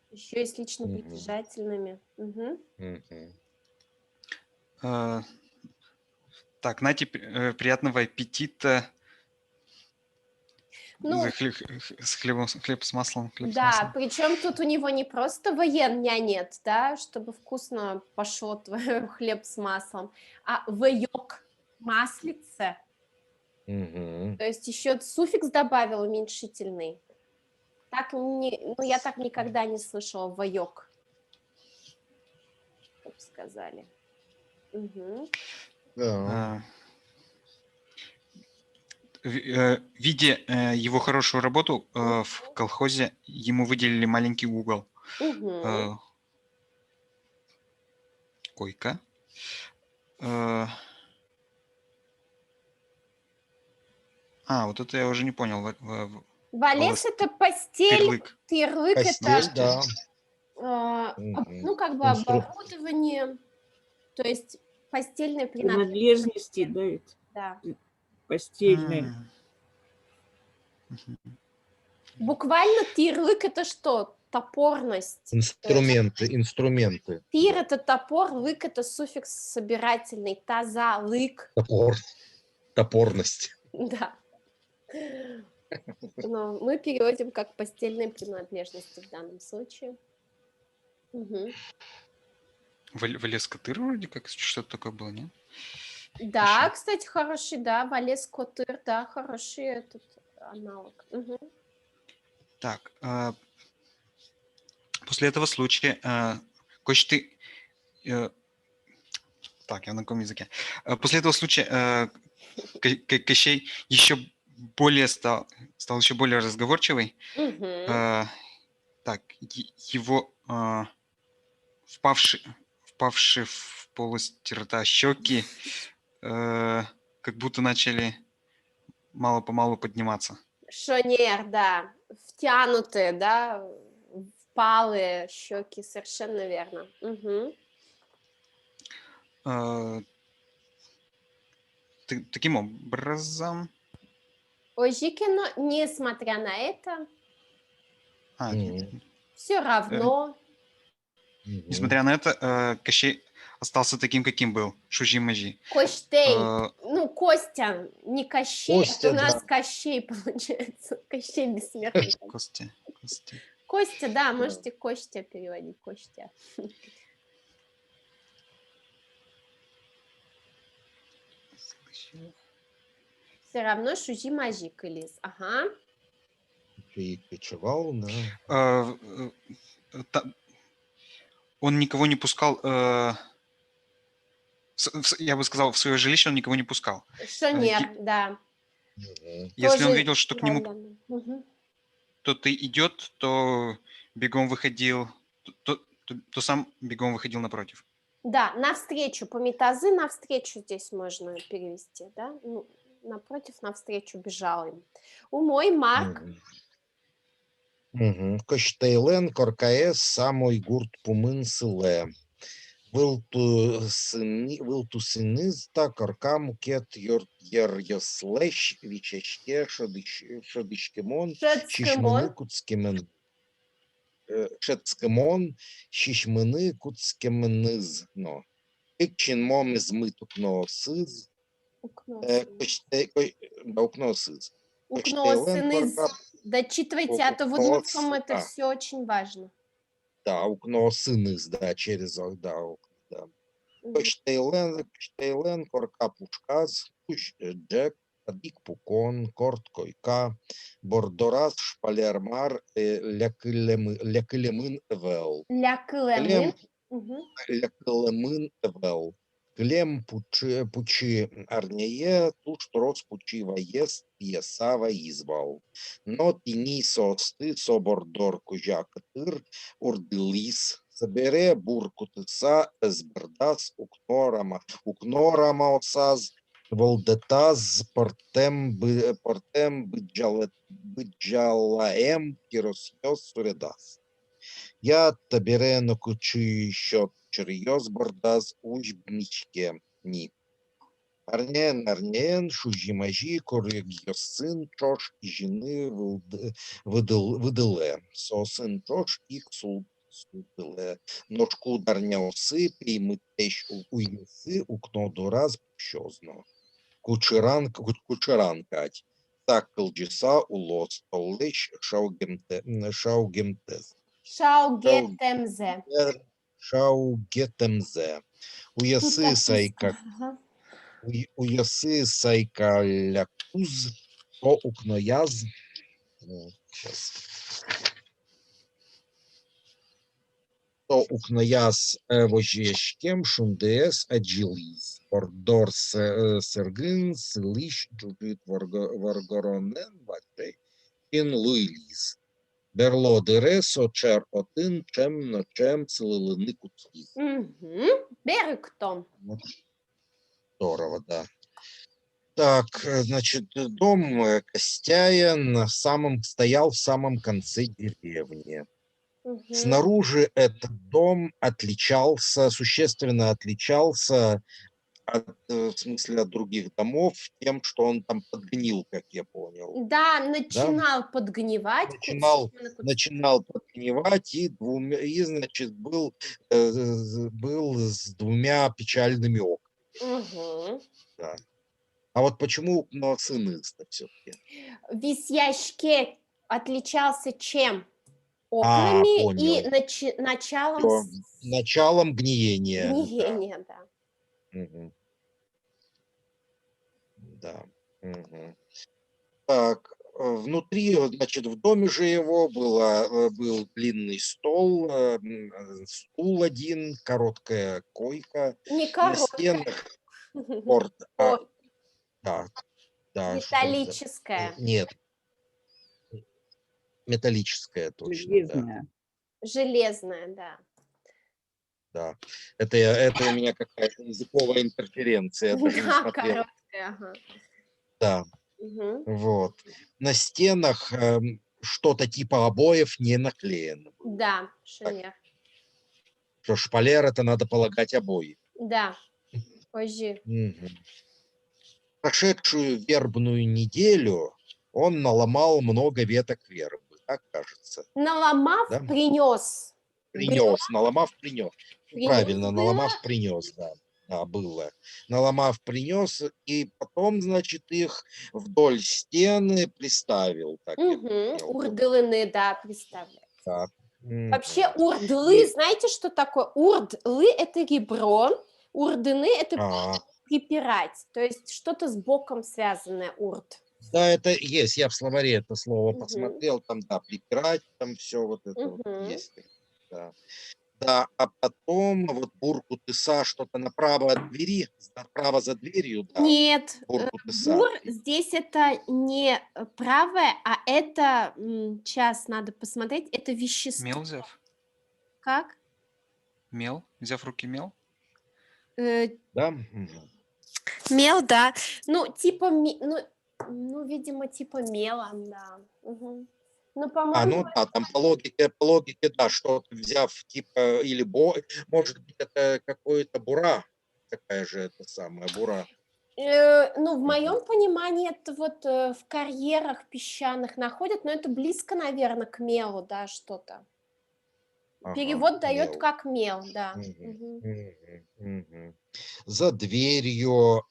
Еще и с лично притяжательными. Угу. Так, Нате, приятного аппетита. Ну, хлеб с маслом. да, причем тут у него не просто воення нет, да, чтобы вкусно пошел твой хлеб с маслом, а воек, маслице. То есть еще суффикс добавил уменьшительный. Так я так никогда не слышала воек, как сказали. Угу. Да. Видя его хорошую работу в колхозе, ему выделили маленький угол. Угу. Койка. Вот это я уже не понял. Валес – это постель, тырлык – Постель, это да. ну как бы оборудование, то есть постельные принадлежности, да, ведь? Да. Постельные. Буквально тырлык – это что? топорность. Инструменты. Тир – это топор, лык – это суффикс собирательный. Таза, лык. Топорность. Да. Но мы переводим как постельные принадлежности в данном случае. Угу. Валес Катыр вроде как что-то такое было, нет? Да, Еще. кстати, хороший, да, Валес Котыр, да, хороший этот аналог. Угу. Так, после этого случая Кочты... Так, я на каком языке? После этого случая Кощей еще более стал еще более разговорчивый. Угу. Так, его впавшие в полость рта щеки как будто начали мало-помалу подниматься. Шонер, да, втянутые, да, впалые щеки, совершенно верно. Угу. Таким образом... Ожикино, несмотря на это, все равно... Несмотря на это, Кощей остался таким, каким был, Шужи-Мажи. Костей, ну, Костя, не Кощей, Костя, это у нас да. Кощей получается. Кощей бессмертный. Костя, да, можете Костя переводить, Костя. Все равно Шужи-Мажи, Элис. Ага. И кочевал, да. Он никого не пускал, я бы сказал, в свое жилище он никого не пускал. Шонер, да. Если Тоже он видел, что к нему кто-то идет, то бегом выходил, то сам бегом выходил напротив. Да, навстречу, по метазы навстречу здесь можно перевести, да? Ну, напротив, навстречу бежал им. У мой Марк. Кощтейлен, Коркаес, самой гурт пумын сыле. Вылту сынызда, коркам укет йослещ, вичешке, шодышкемон, шишмыны куцкемен. Шецкемон, шишмыны куцкеменыз, но. Икчин мом измыт укно сыз. Укно сыз. Укносыныз. Дочитывайте, а то в удмуртском это все очень важно. Да, укносыныз, да, через, да. Кощтейлен, корка пушказ, джек, адик пукон, корт койка, бордораз, шпалермар, лякылемын эвел. Лякылемын эвел. Клем пучи арнее, туш трос пучи воест, пьесава избал. Но тини состы, собордор кужа катыр, урдылис, собере буркутыса, эсбердас, укнорама осаз, волдетаз, портем быджалаем, киросьос суредас. Я табере на кучи счет черьез бордаз уж бничке ни. Арнен, шужимажи, коррегиосын, чош и жены выдыле. Сосын чош их судыле. Ножку дарняосы, примытещ уйнесы, укно дораз пщозно. Кучеранкать. Так колджиса улос, толлещ шаугемтез. Шаугетемзе. Уясы сайка лякуз, то укнояз. То укнояз вожещем шундес аджилиз. Ордор сергын сылыш джудит варгоронен ватей. Ин луилиз. Берло дересо чер один, чем ночем целилини куцки. Берегтом. Здорово, да. Так, значит, дом Костяя стоял в самом конце деревни. Снаружи этот дом существенно отличался в смысле от других домов тем, что он там подгнил, как я понял. Да, Да? начинал подгнивать. Начинал подгнивать и значит, был с двумя печальными окнами. Угу. Да. А вот почему сын Иста все-таки? Висяшке отличался чем? Окнами Понял. и началом Всё. Началом гниения. гниения, да. Мгм. Да. Мгм. Так, внутри, значит, в доме же его был длинный стол, стул один, короткая койка. Не На короткая. стенах порт, О, да, да, что там металлическая. нет, металлическая точно, да, Железная. Железная, да. да. Это у меня какая-то языковая интерференция, я даже не Да, смотрел. короткая, ага. Да, Мгм. вот. На стенах что-то типа обоев не наклеено было. Да, шинер. Что шпалер — это, надо полагать, обои. Да, позже. Мгм. Прошедшую вербную неделю он наломал много веток вербы, так кажется. Наломав, Да? принес. Принес, наломав, принес. Правильно, Было. наломав, принес, да. Да, было. Наломав, принес, и потом, значит, их вдоль стены приставил. Так я Угу. понял. Урдылыны, да, представляю. Так. Вообще Мгм. урдлы, знаете, что такое? Урдлы – это ребро, урдыны – это А, припирать, то есть что-то с боком связанное, урд. да, это есть. Я в словаре это слово Мгм. посмотрел, там, да, припирать, там все вот это вот Мгм. есть. Да. Да, а потом вот Буркут Иса что-то направо от двери, направо за дверью, да, Нет, Буркут Иса. бур здесь это не правое, а это, сейчас надо посмотреть, это вещество. Мел взяв? Как? Мел? Взяв в руки мел? Да? Мгм. Мел, да. Ну, типа, ну, видимо, типа мела, да. Мгм. Ну, по-моему, Ну да, там по логике, да, что взяв типа или может быть, это какое-то бура, такая же это самая бура. ну, в моем понимании это вот в карьерах песчаных находят, но это близко, наверное, к мелу, да, что-то. Ага, Перевод дает мел. как мел, да. Мгм, Мгм. мгм, мгм. За дверью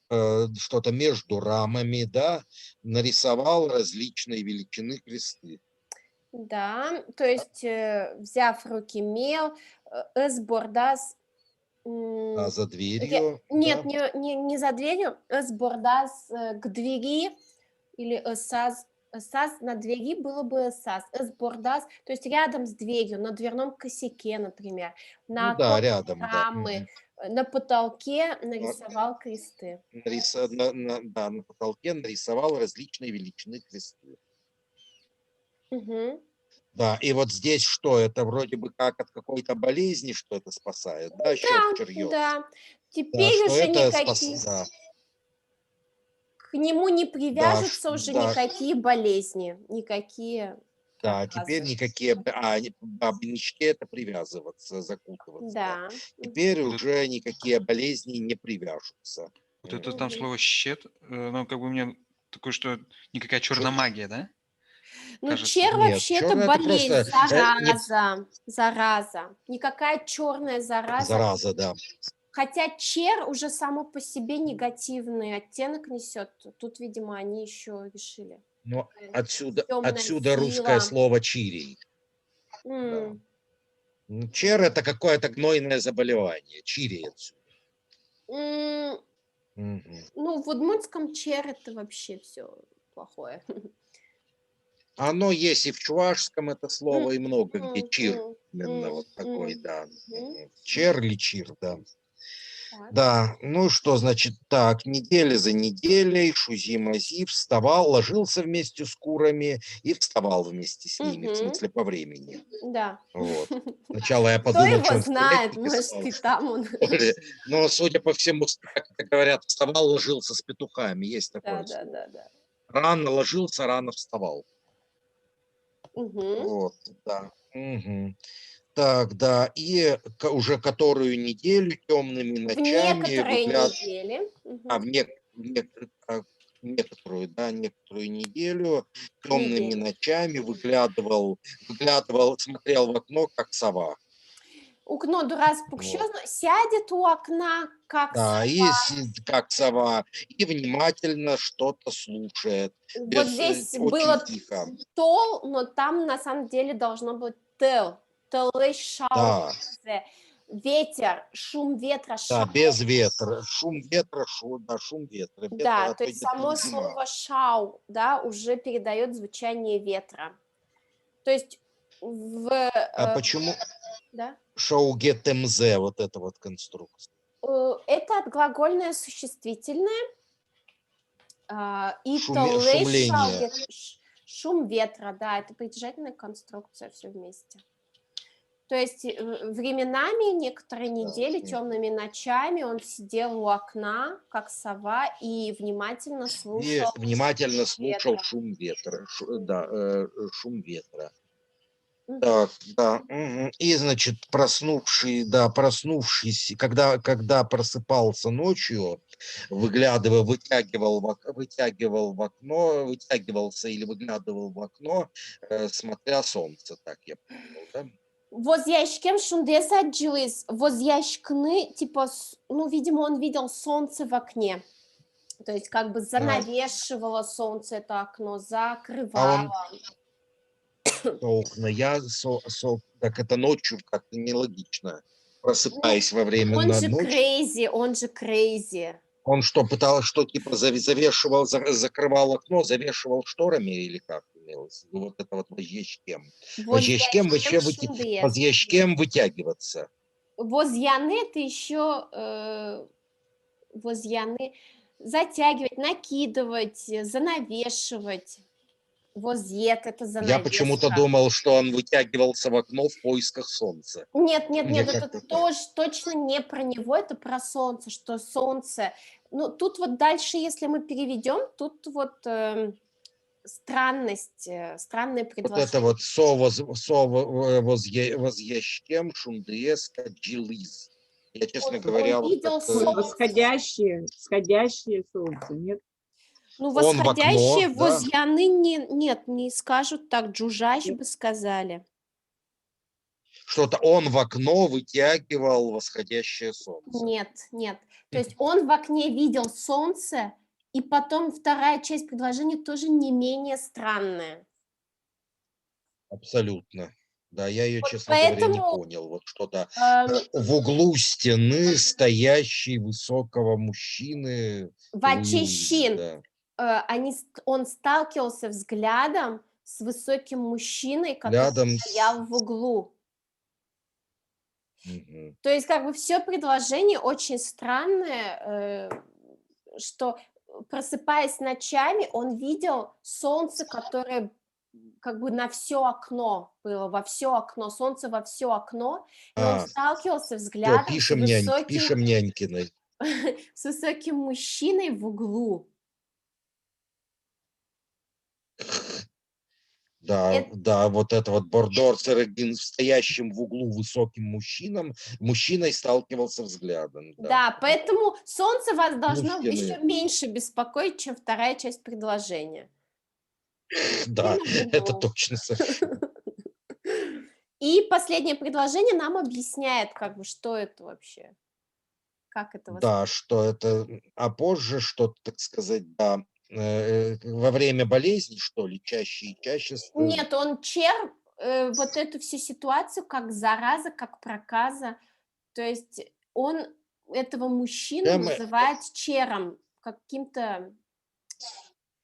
что-то между рамами, да, нарисовал различной величины кресты. Да, то есть, взяв в руки мел, эсбордас, А за нет, дверью, не, да, не за дверью, эсбордас к двери или эсаз на двери было бы эсаз, эсбордас, то есть рядом с дверью, на дверном косяке, например, ну на да, оконной рядом, да. рамы, на потолке Ну, нарисовал кресты. да, на потолке нарисовал различной величины кресты. Мгм. Да, и вот здесь что? Это вроде бы как от какой-то болезни, что это спасает, да, счет черьез. Да, Да, теперь что уже это никакие, да, к нему не да, привяжутся уже да, никакие болезни, никакие да, теперь проказы. никакие, больнички это привязываться, закутываться. Да. Теперь Вот, уже никакие болезни не привяжутся. вот это Мгм. там слово «щет», ну, как бы у меня такое, что никакая черная магия, да? Ну, Кажется. чер Нет, вообще это черное это болезнь, просто зараза. Никакая черная зараза. зараза, да. Хотя чер уже само по себе негативный оттенок несет. Тут, видимо, они еще решили. Но Темная отсюда русское сила. слово чирий. Да. М, Чер это какое-то гнойное заболевание. Чирий отсюда. м, Мгм. Ну, в удмуртском чер это вообще все плохое. Оно есть и в чувашском это слово, и много где. М, Чир. м, Именно м, вот такой, да. мгм. Чер или чир, да. Так. Да, ну что, значит, так, неделя за неделей Шузи-Мази вставал, ложился вместе с курами и вставал вместе с ними, в Мгм. смысле по времени. Да. Вот. Сначала я Кто подумал, что его он в знает, курятнике может, спал, и там он. но, судя по всему, как это говорят, вставал, ложился с петухами, есть Да, такое да, слово. да, да. Рано ложился, рано вставал. Мгм. Вот, да. Мгм. Так, да, и уже которую неделю темными В ночами некоторые недели. А, Мгм. некоторую, да, некоторую неделю темными Неделю. ночами выглядывал, смотрел в окно, как сова. Укно дурас пукщёзно, сядет у окна, как Да, и как сова, и внимательно что-то слушает, вот здесь очень было тихо. тол, но там на самом деле должно быть тел. Телыш Да, ветер, шум ветра, да, шау. без ветра, шум ветра, шум ветра, Да, а то то есть это само не зима. слово шау, да, уже передает звучание ветра. То есть А почему да, шаугетемзе, вот эта вот конструкция? это отглагольное существительное, и телыш Шумление. шум ветра, да, это притяжательная конструкция, все вместе. То есть временами, некоторые недели, темными ночами он сидел у окна, как сова, и внимательно И слушал внимательно шум слушал ветра. шум ветра. Шум ветра. Мгм. Так, да. И, значит, проснувшись, когда просыпался ночью, вытягивался или выглядывал в окно, смотря солнце, так я понял, да? Возящкем шундесаджились, возящкны, типа, ну, видимо, он видел солнце в окне. То есть как бы занавешивало солнце это окно, А закрывало. окна, так это ночью как-то нелогично, Ну, просыпаясь во время он же ночи. crazy, он же crazy. Он что, пытался, что типа закрывал окно, завешивал шторами или как имелось? в виду? Вот это вот возъящкем. Возъящкем Возящкем вообще шундес. возъящкем вытягиваться. Возьяны это еще возьяны затягивать, накидывать, занавешивать. Возьет это Я почему-то занавеска. думал, что он вытягивался в окно в поисках солнца. Нет, нет, Мне нет, это как-то так. тоже точно не про него, это про солнце, что солнце. Ну, тут вот дальше, если мы переведем, тут вот странность, странное Вот предложение. это вот возъящкем шундес каджилиз. Я, честно говоря, Он вот видел как-то... Восходящее, сходящее солнце, нет? Ну, Он в окно, восходящие да? возьяны нет, не скажут так, джужащ Нет. бы сказали. Что-то он в окно вытягивал восходящее солнце. Нет, нет. То есть он в окне видел солнце, и потом вторая часть предложения тоже не менее странная. Абсолютно. Да, я ее, Вот честно говоря, не поэтому понял. Вот что-то эм, в углу стены стоящий высокого мужчины Луис, Вачещин, да. он сталкивался взглядом с высоким мужчиной, который Рядом стоял в углу. Мгм. То есть как бы все предложение очень странное, что просыпаясь ночами, он видел солнце, которое как бы на все окно было, во все окно, солнце во все окно, и он А, сталкивался все, взглядом пишем нянькиной. с высоким мужчиной в углу. Да, Эт да, вот это вот Бордор Церегин стоящим в углу высоким мужчиной сталкивался взглядом, да. Да, поэтому солнце вас Ну, должно еще стены. меньше беспокоить, чем вторая часть предложения. Да, Время в это углу. точно совершенно. И последнее предложение нам объясняет, как бы, что это вообще, как это Да, что это, а позже что-то, так сказать, да, во время болезни, что ли, чаще и чаще Нет, он вот эту всю ситуацию как зараза, как проказа. То есть он этого мужчину прямо называет чером, каким-то...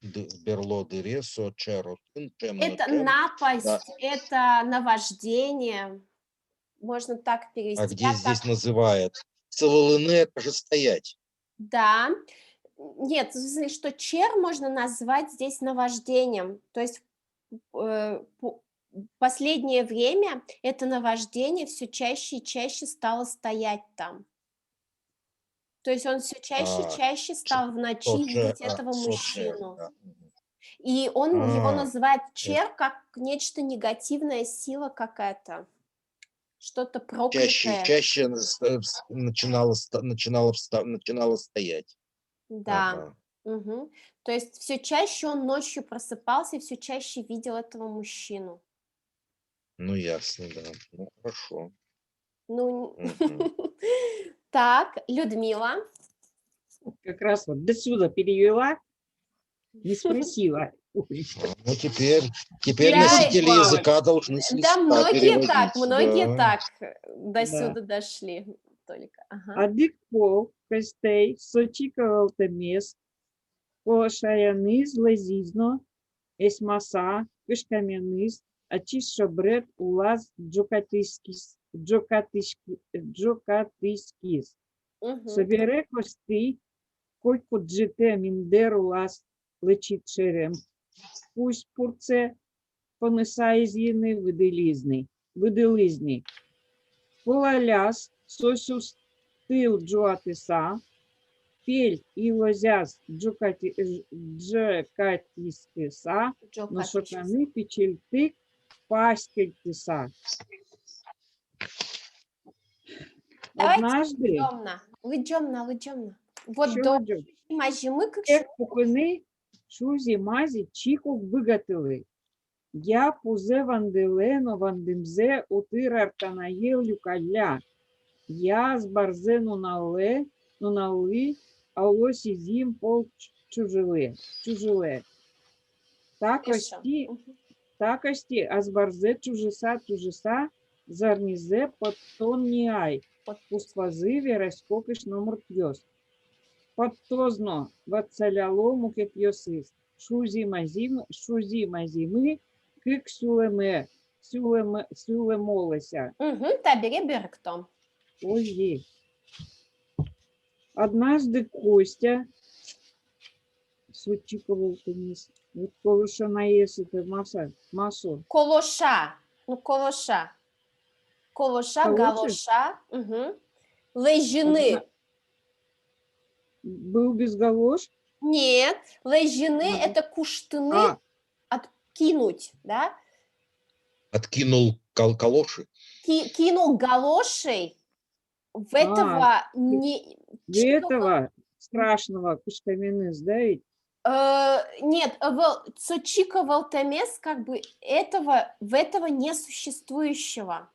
Берло де Ресо, Черо, Чем, Это Чем, да. напасть, это наваждение, можно так А перевести. где Я так, здесь называет? Целолыны это же стоять. да. Нет, в смысле, что чер можно назвать здесь наваждением. То есть последнее время это наваждение все чаще и чаще стало стоять там. То есть он все чаще и А, чаще стал в ночи видеть этого Сочер, мужчину. да. И он его А, называет э, чер как нечто негативная сила какая-то. Что-то Чаще, проклятое. чаще начинала стоять. Да. Ага. Мгм. То есть все чаще он ночью просыпался и все чаще видел этого мужчину. Ну, ясно, да. Ну, хорошо. Ну, Мгм. так, Людмила. Как раз вот до сюда перевела, не спросила. Ой, Ну, теперь Я- носители Мало. языка должны с Да, листа многие переводить. так до Да. сюда дошли только. Ага. Адикпол, Костей, Сочикова Темес, Полошаяниз, Лазизно, Эсмаса, Кышкаменыз, Ачис Шобрет, Улаз, Джокатискис. Мгм. Собере кости, койку джите Миндер, Улаз, Лечит Шерем. Пусть пурце понеса із'їни виделизни. Полаляс, сосюс тил джуатиса, пель и лозяс джекатискиса, но Джокатиш. шоканы печельтык паскельтиса. Давайте Однажды, лыджемна. Вот що до джо, мажимы как як купини шузі-мазі чікок виготовили. Я пузе ванделено вандемзе утир артанаєл люкаля. Я з барзену нале, ну нали, а лосі зім пол чужиле. Такості, а з барзе чужеса, зарнізе потонніай. Успазиві раскокиш номер п'йос. Подтозно вацаляло мукепьосис. Шузи мазимы, кик сюлемолеся. Табери беректом. Ой, однажды Костя сучиковал теннис. Вот колыша наесэто масо. Колоша. Ну, колоша. Колоша, Колоши? галоша. Угу. Лежины. Был без галош? Нет, лежины Ага. это куштыны А, откинуть, да? Откинул калоши. Кинул галошей в этого не... этого страшного кушкаминыс, да, ведь? Нет, Цочика Валтамес как бы в этого несуществующего.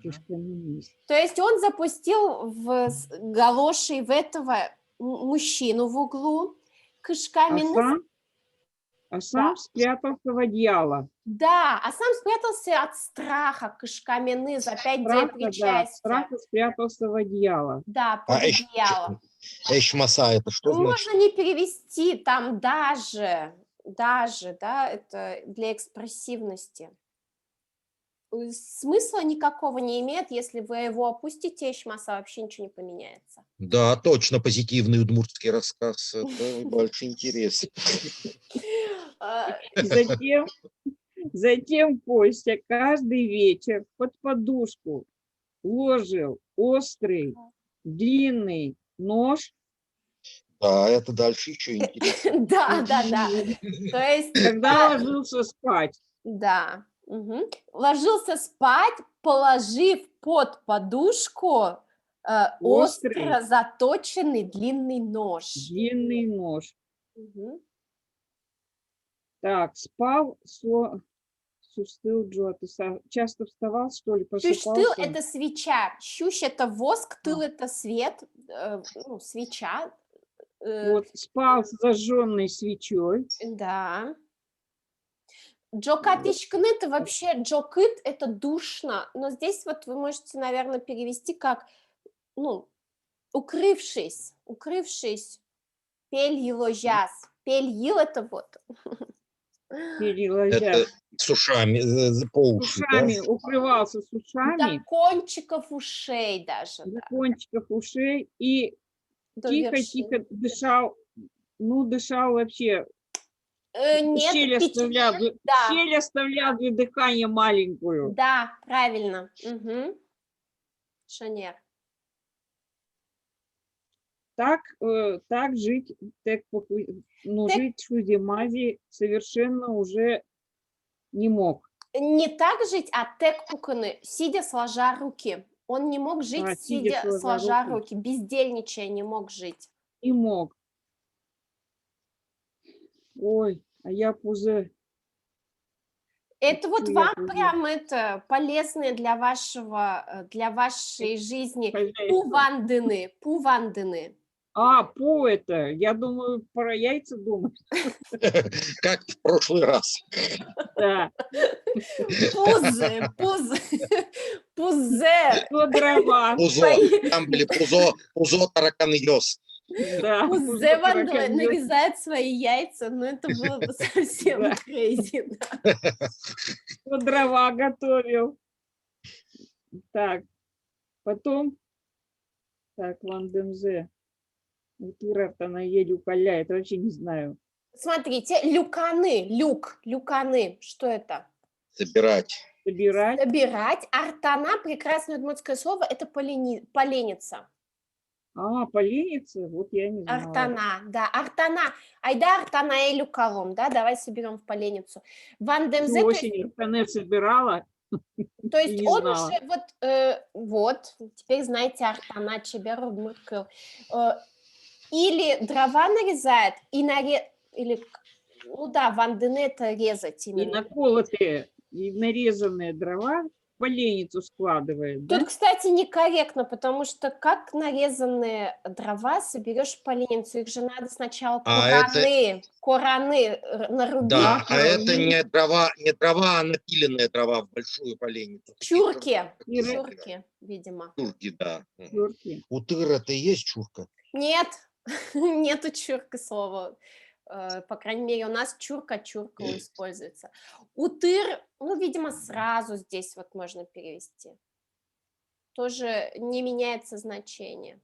Кушкаминыс. То есть он запустил галошей в этого мужчину в углу, кышками. А сам спрятался в одеяло. Да, а сам спрятался от страха, кышками ныз, опять Да, причастия. страха спрятался в одеяло. Да, под одеяло. Эшмаса, это что значит? Можно не перевести, там даже, да, это для экспрессивности. Смысла никакого не имеет, если вы его опустите, эшмаса, вообще ничего не поменяется. Да, точно, позитивный удмуртский рассказ. Это больше интерес. Затем Костя каждый вечер под подушку ложил острый, длинный нож. Да, это дальше еще интересно. Да. То есть... Когда ложился спать. Да. Ложился спать, положив под подушку остро заточенный длинный нож. Длинный нож. Угу. Так, спал, сустыл Джо, ты часто вставал, что ли, просыпался? Щущ-тыл – это свеча, щущ – это воск, тыл – это свет, свеча. Вот, спал с зажженной свечой. Да. Джокатишкн – это вообще, джокыт – это душно, но здесь вот вы можете, наверное, перевести как, укрывшись, пель-ложяс. Пель-ил – это вот. Это с ушами, по уши, с ушами, да? Укрывался с ушами. До кончиков ушей даже. До кончиков ушей и тихо-тихо дышал, дышал вообще. Нет, щель оставлял для дыхания маленькую. Да, правильно. Угу. Шанер. Так жить, жить Шузи-Мази совершенно уже не мог. Не так жить, а тек пуканы, сидя сложа руки. Он не мог жить, А, сидя сидя сложа сложа руки. руки, бездельничая не мог жить. И мог. Ой, а я пузе. Это вот Я вам пузе. прям это полезные для для вашей жизни Хозяйство. пувандыны. А, по это. Я думаю, про яйца думаю. Как в прошлый раз. Да. Пузы, пузе, По дрова. Пузо. Там были пузо таракан-ёс. Да. пузе вандыны таракан. нарезает свои яйца, но это было бы совсем Да. crazy. Да. По дрова готовил. Так. Потом. Так, Вандемзе. Утырата на елю коля. Это вообще не знаю. Смотрите, люканы, что это? Собирать. Собирать. Собирать. Артана, прекрасное удмуртское слово, это полениться. А, полениться? Вот я не знала. Артана, да, артана. Айда артана и люкалом, да, давай соберем в поленницу. Вандемзе, Всю осень Артане собирала. то есть не он знала. уже вот, теперь знаете артана, чебер, удмурткал. Или дрова нарезает, или, ну да, вандене это резать И именно. наколотые, и нарезанные дрова в поленницу складывает, да? Тут, кстати, некорректно, потому что как нарезанные дрова соберешь в поленницу? Их же надо сначала кораны нарубить. Да, а это правильно. не дрова, а напиленная дрова в большую поленницу. Чурки, И видимо. Чурки, да. Чурки. Утыр-то и есть чурка? Нет, нету чурка слова. По крайней мере, у нас чурка используется. Утыр, ну, видимо, сразу здесь вот можно перевести. Тоже не меняется значение.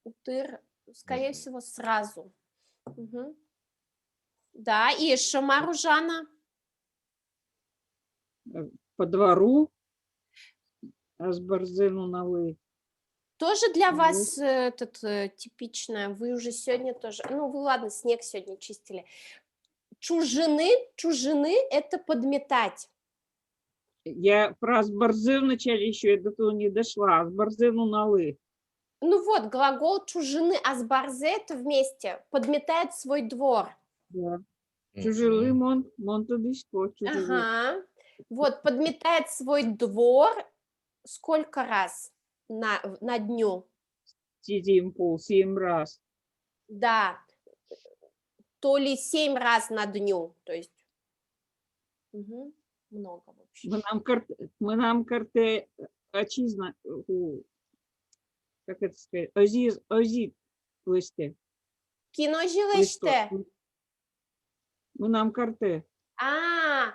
Утыр, скорее всего, сразу. Угу. Да, и Шамаружана. По двору. Азбарзену налы. Тоже для вас типичное. Вы уже сегодня тоже... Ну, вы, ладно, снег сегодня чистили. Чужины это подметать. Я про азбарзе вначале еще до того не дошла. Азбарзену налы. Ну вот, глагол чужины, азбарзе это вместе. Подметает свой двор. Да. Чужили монтадышко. Ага. Вот, подметает свой двор сколько раз на дню? 7 раз. Да. То ли 7 раз на дню. То есть много вообще. Мы нам карте отчизна, как это сказать, озит листе. Кино жилище. Мы нам карте. А,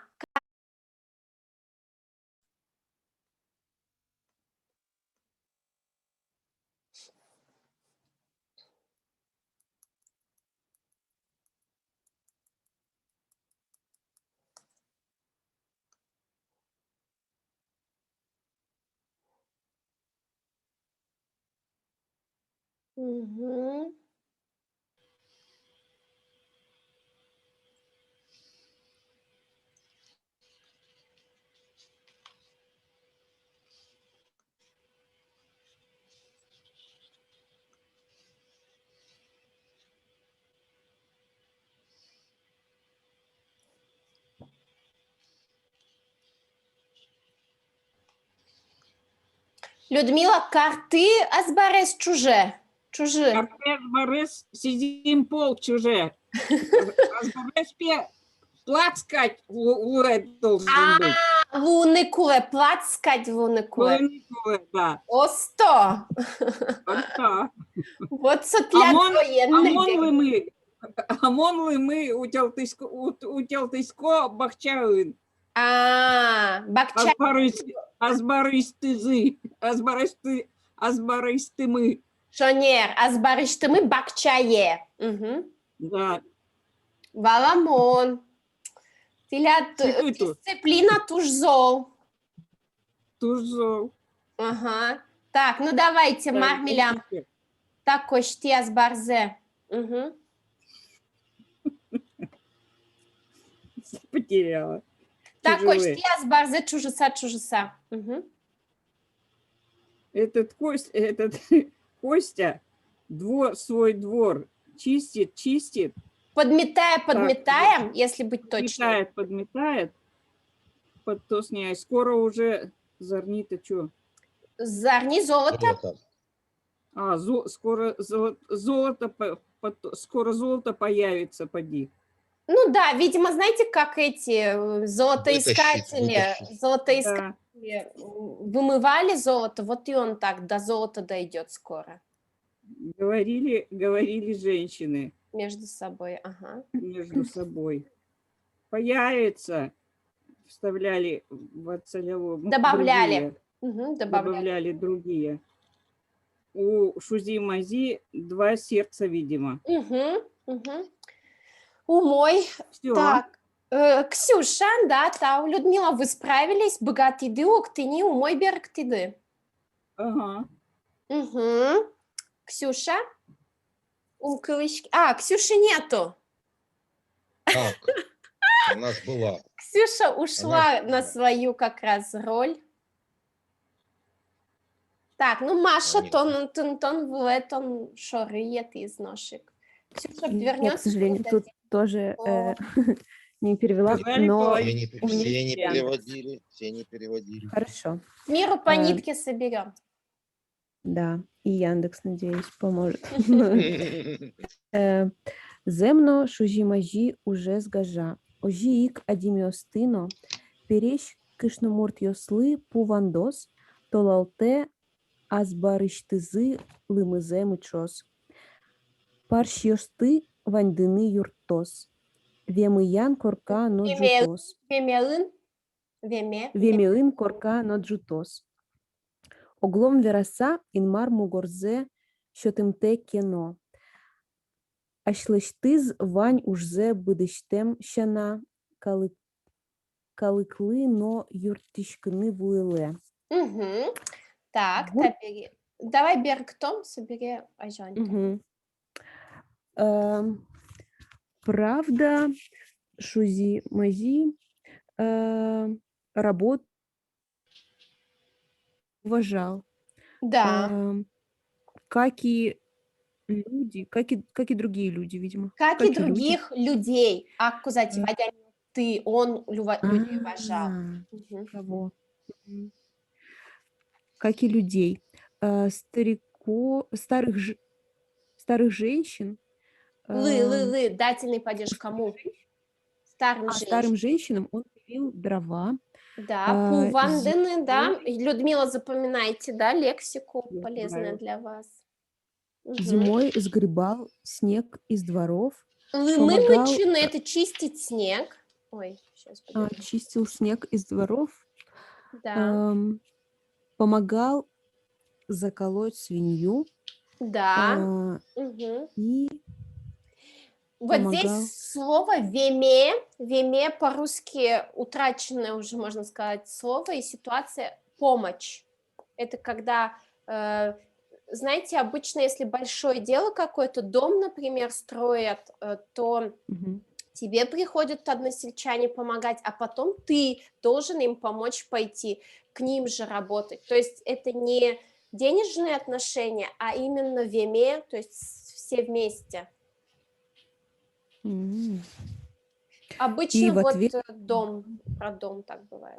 угу. Людмила, карты азбарес чуже. Карте азбарес сидим полк чуже. Азбарес пе плацкать должен быть. Вуникуле, плацкать вуникуле. Да. Осто. Вот сотля военный. Амон ли ми у Тялтисько бахчаын. Бахча. Азбаристы мы. Шонер, азбаришты мы бахчае. Да. Валамон. Дисциплина тужзол. Тужзол. Ага. Так, ну давайте, Мармеля. Так, кошти азбарзе. Потеряла. Також тяжелые. тияз барзе чужеса. Мгм. Этот Костя свой двор чистит, Подметаем, если быть точным. подметает, то с ней. Скоро уже зорни-то что? Зарни золото. Скоро золото появится, поди. Ну да, видимо, знаете, как эти золотоискатели Да. вымывали золото, вот и он так до золота дойдет скоро Говорили женщины между собой. Ага. между собой. Появится, вставляли в целевом. Добавляли. Мгм, Добавляли другие. У Шузи-Мази 2 сердца, видимо. Мгм, мгм. Умой. Все. Так, Ксюша, да, та, Людмила, вы справились. Богатыды, уктыни, умой берктыды. Ага. Угу. Ксюша? Умкалышки. Ксюши нету. Так, она ж была. Ксюша ушла Она- на свою как раз роль. Так, ну Маша, Понятно. тон в этом шорыет из ножек. Ксюша Я, к вернется. сожалению, тут тоже О. не перевела, Сказали но половину. у меня Все не есть Яндекс. переводили, все не переводили. Хорошо. Миру по Э, нитке соберем. Да, и Яндекс, надеюсь, поможет. Е, Земно шужі-мажі уже згажа. Ожіїк адіміостино, перещ кишномурт йосли пувандос, толалте азбариштизи лимизе мичос. Парш йости вандини юртос. Вемиян корка ноджутос. Вемеын. Вемеын корка ноджутос. Оглом вераса інмар мугорзе щотимте кено. Ашлештиз вань ужзе бидиштем щана, каликли но юртишкини вуйле. Угу. Так, Вот. давай Бергтом собери Ажонь. Мгм. Правда, Шузи-Мази работу уважал. Да. Как и люди, как и другие люди, видимо. Как и люди. других людей. Аккузатив, ты, он людей уважал. Мгм. Кого? Мгм. Как и людей. Старых женщин. Лы, дательный падеж кому? Старым Старым женщинам. женщинам он пилил дрова. Да, пувандыны, да. зимой- Людмила, запоминайте, да, лексику Я полезную знаю. для вас. Мгм. Зимой сгребал снег из дворов, Лымычины — это чистить снег. Ой, сейчас подожди. чистил снег из дворов, Да, помогал заколоть свинью да. Мгм. и Вот помогал. здесь слово «веме». «Веме» по-русски утраченное уже, можно сказать, слово, и ситуация «помощь». Это когда, знаете, обычно, если большое дело какое-то, дом, например, строят, то Мгм. тебе приходят односельчане помогать, а потом ты должен им помочь пойти к ним же работать. То есть это не денежные отношения, а именно «веме», то есть все вместе. М. Обычно в вот ответ дом, про дом так бывает.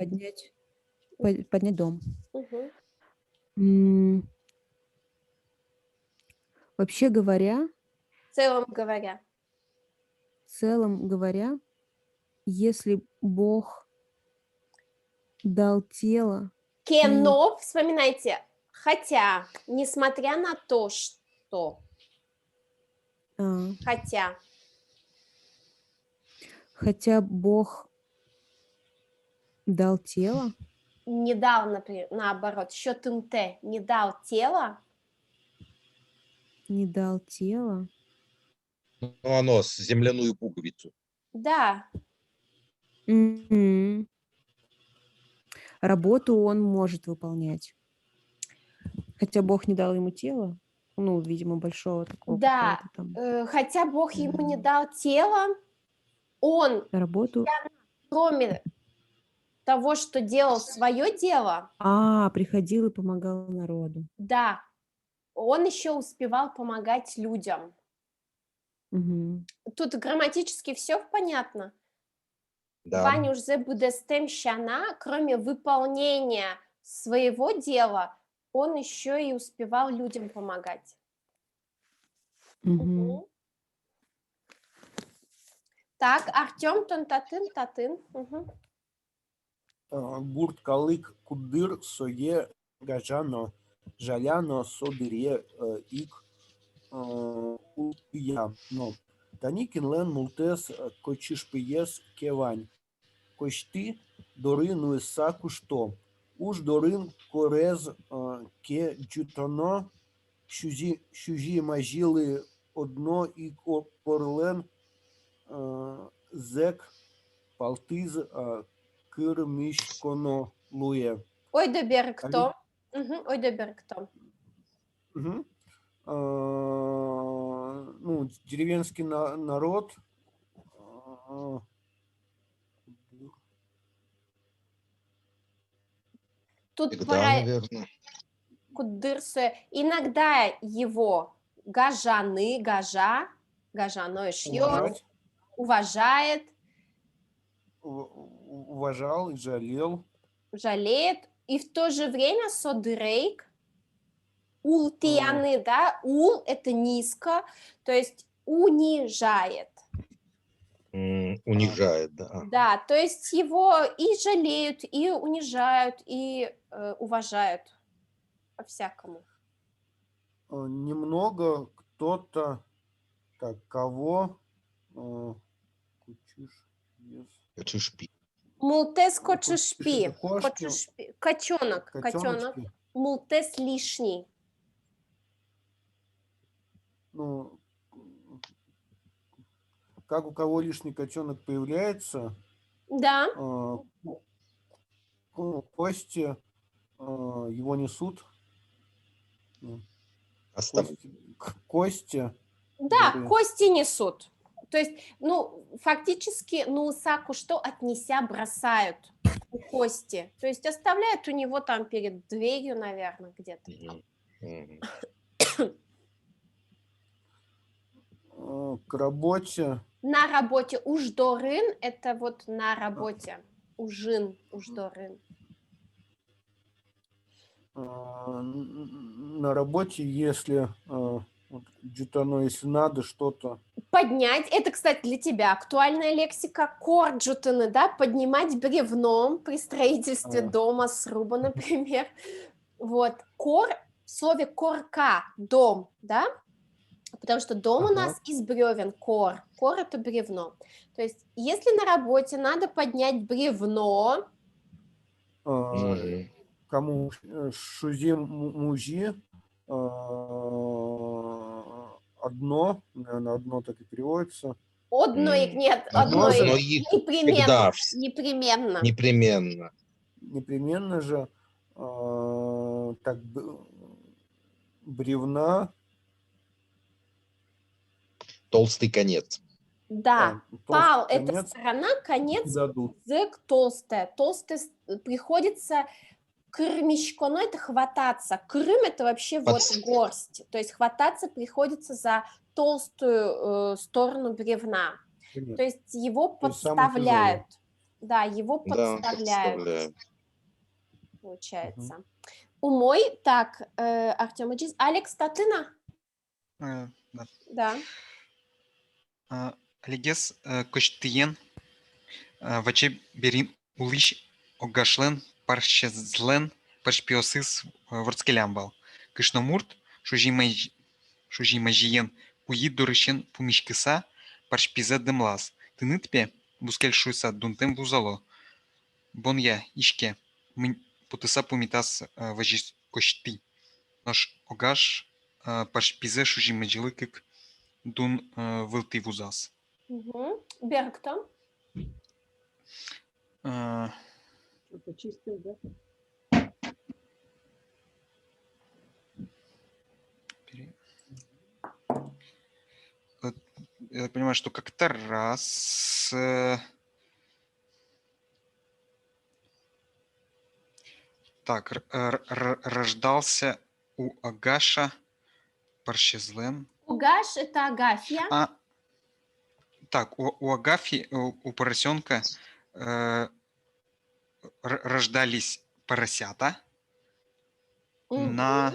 поднять дом. Мгм. М. Вообще говоря, В целом говоря, если Бог дал тело, кено, вспоминайте, хотя, несмотря на то, что, хотя Бог дал тело, не дал, например, наоборот, счетым-те, не дал тело, не дал тело, Ну, оно с земляную пуговицу. да, Мгм. Работу он может выполнять. Хотя Бог не дал ему тело, ну, видимо, большого такого да, какого-то там. хотя Бог ему не дал тело, он, Работу. кроме того, что делал свое дело, Приходил и помогал народу. да, он еще успевал помогать людям. Мгм. Тут грамматически все понятно. Да. Ванюш зе будестем щана, кроме выполнения своего дела, он еще и успевал людям помогать. Мгм. Мгм. Так, Артем, татын. Мгм. Гурт калык кудыр сое гажано жаляно содыре ик улпия. Но таникин лен мултес кочишпиес кевань. Кочти дорын уиса кушто. Уж дорын корез ке джутано шужи мажилы одно и порлен зек палтиз кырмишконо луе. Ой, добер кто? Ой, добер кто? Мгм. Ну, деревенский народ. Тут Всегда, пора наверное. кудырсы. Иногда его гажаны, гажано шьет, уважает, Уважал и жалел. жалеет, и в то же время содырейк, ултияны, да, ул это низко, то есть унижает. Унижает, да. Да, то есть его и жалеют, и унижают, и уважают по-всякому. Немного кто-то, так, кого Кочешпи. Мултес кочешпи, Кошки. котенок, Котеночки. мултес лишний. Ну, как у кого лишний котенок появляется, Да, кости его несут. Кости. да, дыры. кости несут. То есть, ну, фактически, ну, саку что отнеся бросают у кости. То есть оставляют у него там перед дверью, наверное, где-то. К работе. На работе уждорын – это вот на работе. Ужин, уждорын. На работе, если джутано, если надо что-то. Поднять, это, кстати, для тебя актуальная лексика, корджутаны, да, поднимать бревном при строительстве дома, сруба, например. Вот, кор, в слове корка, дом, да, потому что дом у нас из бревен, кор это бревно. То есть, если на работе надо поднять бревно, кому шузи мужи, одно, наверное, одно так и переводится. одной, нет, Одно одной, их непременно, всегда. непременно. Непременно. Непременно же так бревна. Толстый конец. Да, пал – это конец сторона, конец, дадут. язык толстая. Толстая приходится крмичко, но это хвататься. Крым – это вообще вот горсть. То есть хвататься приходится за толстую сторону бревна. То есть его подставляют. Да, его подставляют. Получается. Умой. Так, Артем Аджиз. Алекс Татына? Да. Легес коштиен ваче берин улиш огашлен паршезлен паршпиосис ворцкелямбал. Кышномурт шужимажиен уи дурышен пумишкиса паршпиза демлас. Тынытпе бускельшуйса дунтем бузало. Бон я ишке потыса пумитас важис кошти. Наш огаш паршпизе шужимажилы как дун вылты вузас. Берктон? Что-то чистое, да? Я понимаю, что как-то раз Так, рождался у Агаша Паршезлем. Угаш – это Агафья. Так, у Агафьи, у поросенка рождались поросята на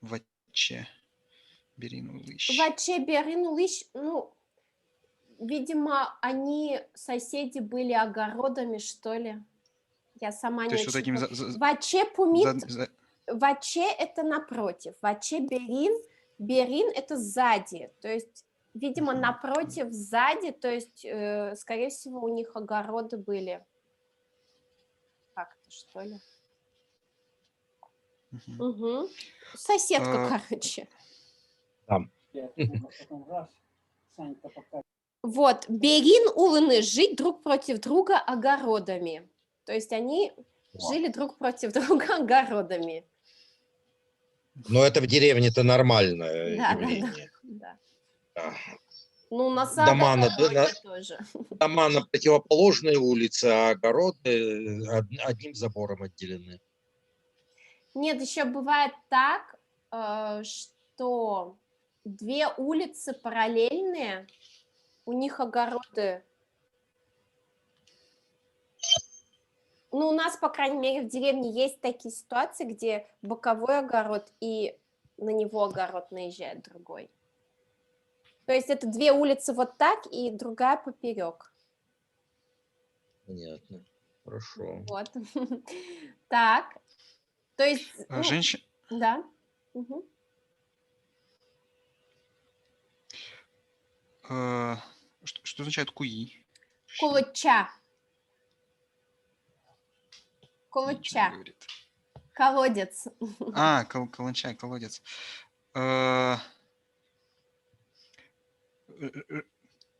Ваче Берину Лыщ. Ваче Берину Лыщ, ну, видимо, они соседи были огородами, что ли. Я сама не Вот очень... этим Ваче Пумит, Ваче – это напротив. Ваче Берин, Берин – это сзади. То есть, видимо, напротив, сзади, то есть, скорее всего, у них огороды были. Как-то, что ли. Угу. Соседка, короче. Вот, Берин улыны жить друг против друга огородами. То есть они жили друг против друга огородами. Но это в деревне-то нормальное явление. Да. Да. Ну, на самом деле тоже. Дома на противоположной улице, а огороды одним забором отделены. Нет, еще бывает так, что две улицы параллельные, у них огороды. Ну, у нас, по крайней мере, в деревне есть такие ситуации, где боковой огород и на него огород наезжает другой. То есть это две улицы вот так и другая поперек. Понятно. Хорошо. Вот. Так. То есть... Женщина... Да. Угу. Что означает куи? Колоча. Колоча. Колодец. Каланча, колодец.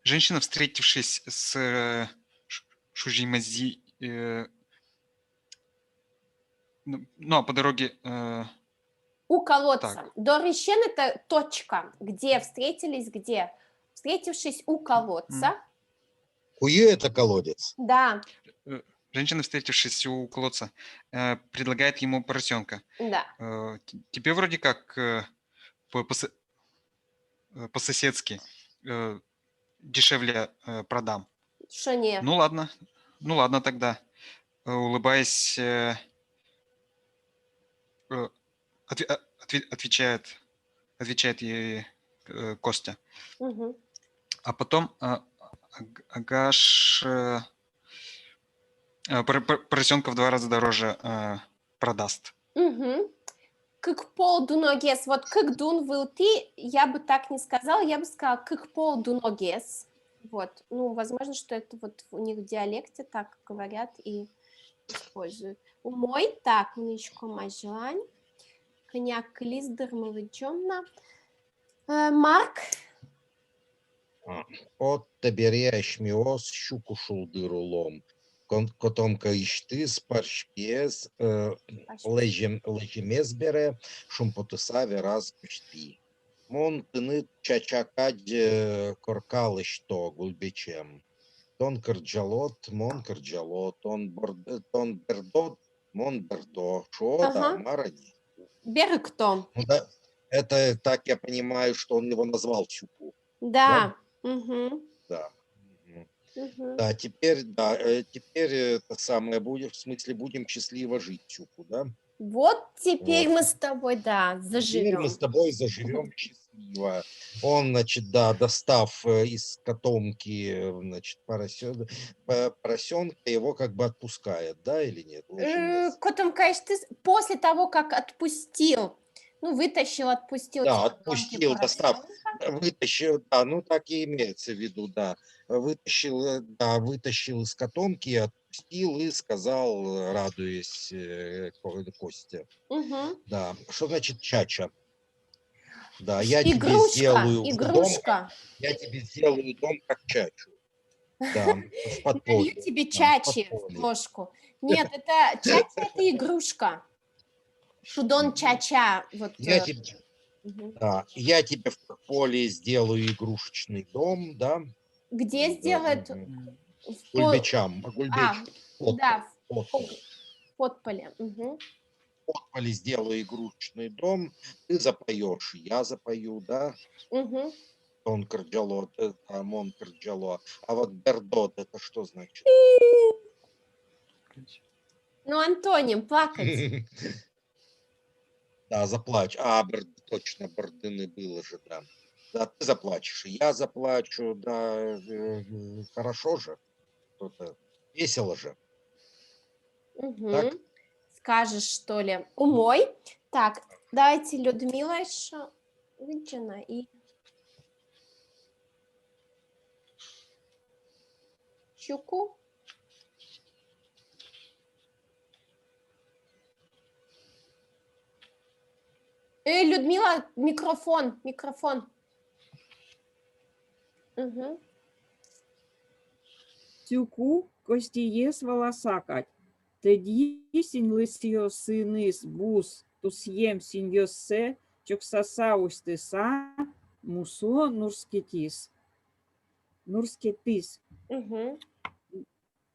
Женщина, встретившись с Шужимази, ну, а по дороге... У колодца. Так. Дорищен – это точка, где встретились, где? Встретившись у колодца. Куи – это колодец. Да. Женщина, встретившись у колодца, предлагает ему поросенка. Да. Тебе вроде как по-соседски дешевле продам. Что нет? Ну ладно тогда. Улыбаясь, отвечает ей Костя. Угу. А потом Агаш поросенка в 2 раза дороже продаст. Угу. Как пол дуногес. Вот как дун был ты, я бы так не сказала, я бы сказала как пол дуногес. Вот. Ну, возможно, что это вот у них в диалекте так говорят и используют. У мой так, мничко мажлань. Коняк лиздер молодежна. Марк. От табере ашмиос щуку шулдырулом. Котомка ишты спаршпиес лежемез бере шумпотыса вераз пышти. Мон тыны чачакадь коркалы что гульбечем. Тон кырджалот, мон кырджалот, тон бердот, мон бердо. Шо да, марани. Беры кто? Ну, да, это так я понимаю, что он его назвал Чуку. Да. Угу. Да. Угу. Да, теперь это самое будет, в смысле, будем счастливо жить, Чуку, да? Вот теперь Вот. мы с тобой, да, заживем. Теперь мы с тобой заживем счастливо. Он, значит, да, достав из котомки, значит, поросенка, его как бы отпускает, да, или нет? Котом, конечно, ты после того, как отпустил, ну, вытащил, отпустил. Да, отпустил, достав, вытащил, да, ну, так и имеется в виду, да. Вытащил из котомки, отпустил и сказал, радуясь Косте. Угу. Да, что значит чача? Да, я Игрушка, тебе сделаю игрушка. Я тебе сделаю дом как чачу. Да, в подполье. Даю тебе чачи в ложку. Нет, это чача – это игрушка. Шудон чача. Вот. Я тебе в подполье сделаю игрушечный дом, да. Где сделает? Гульбичам. Гульбич. Да, Подполе. в подполе. Угу. Подполе сделаю игрушечный дом, ты запоешь, я запою, да? Угу. Он кардиолот, это Мон кардиоло. А вот бердот, это что значит? Ну, антоним, плакать. Да, заплачь. Точно, Бордыны было же, да. Да, ты заплачешь, и я заплачу, да. Хорошо же. Что-то весело же. Угу. Так? Скажешь, что ли? Умой. Так, давайте Людмила еще Выджина и Щуку. Людмила, микрофон. Угу. Цюку костієс волосакать. Тоді сінлисьо синис бус тусьєм сіньосе чоксасаус тиса мусо нурскетис. Нурскетис. Угу.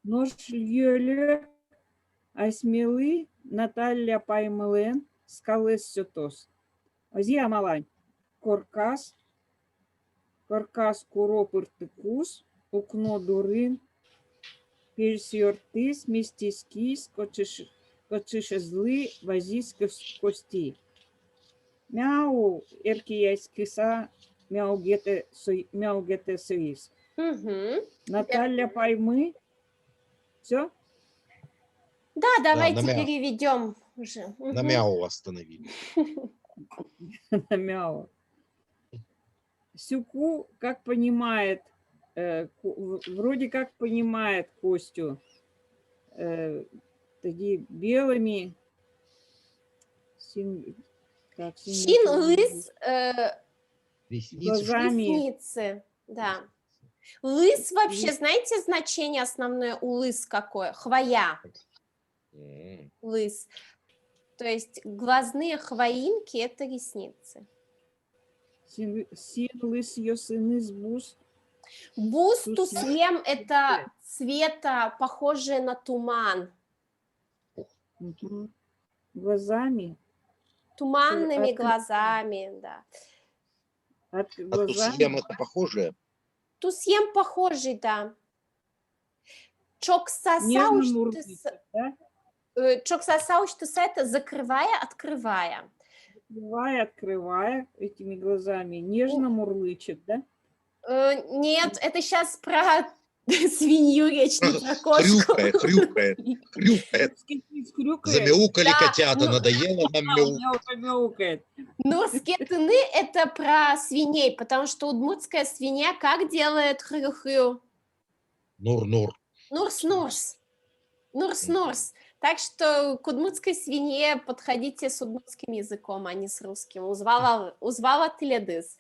Нож льёле асмелы Наталья Паймелен скалес сётос. Азия малань. Коркас куропыртыкус укно дурын персиортис мистискис кочишезлы вазискос кости. Мяу эркияскиса мяугете соис. Угу. Наталья Паймы. Все? Да, давайте на мяу. переведем уже. На мяу остановили. На мяу. Сюку, как понимает, вроде как понимает Костю, такие белыми Син-лыс, глазами. ресницы, да. Лыс вообще, знаете, значение основное у лыс какое? Хвоя. Лыс. То есть глазные хвоинки – это ресницы. Син-лыс йосыныс бус. Бус тусьем – это цвета, похожие на туман. Глазами. Туманными глазами, да. А тусьем это похожее? Тусьем похожий, да. Чоксасауштыса это закрывая, открывая. Открывая этими глазами. Нежно мурлычет, да? Нет, это сейчас про свинью речь, не про кошку. Хрюкает. Замяукали котята, надоело нам мяукать. Нурскетыны – это про свиней, потому что удмуртская свинья как делает хрю-хрю? Нур-нур. Нурс-нурс. Так что к удмуртской свинье подходите с удмуртским языком, а не с русским. Узвала теледыс.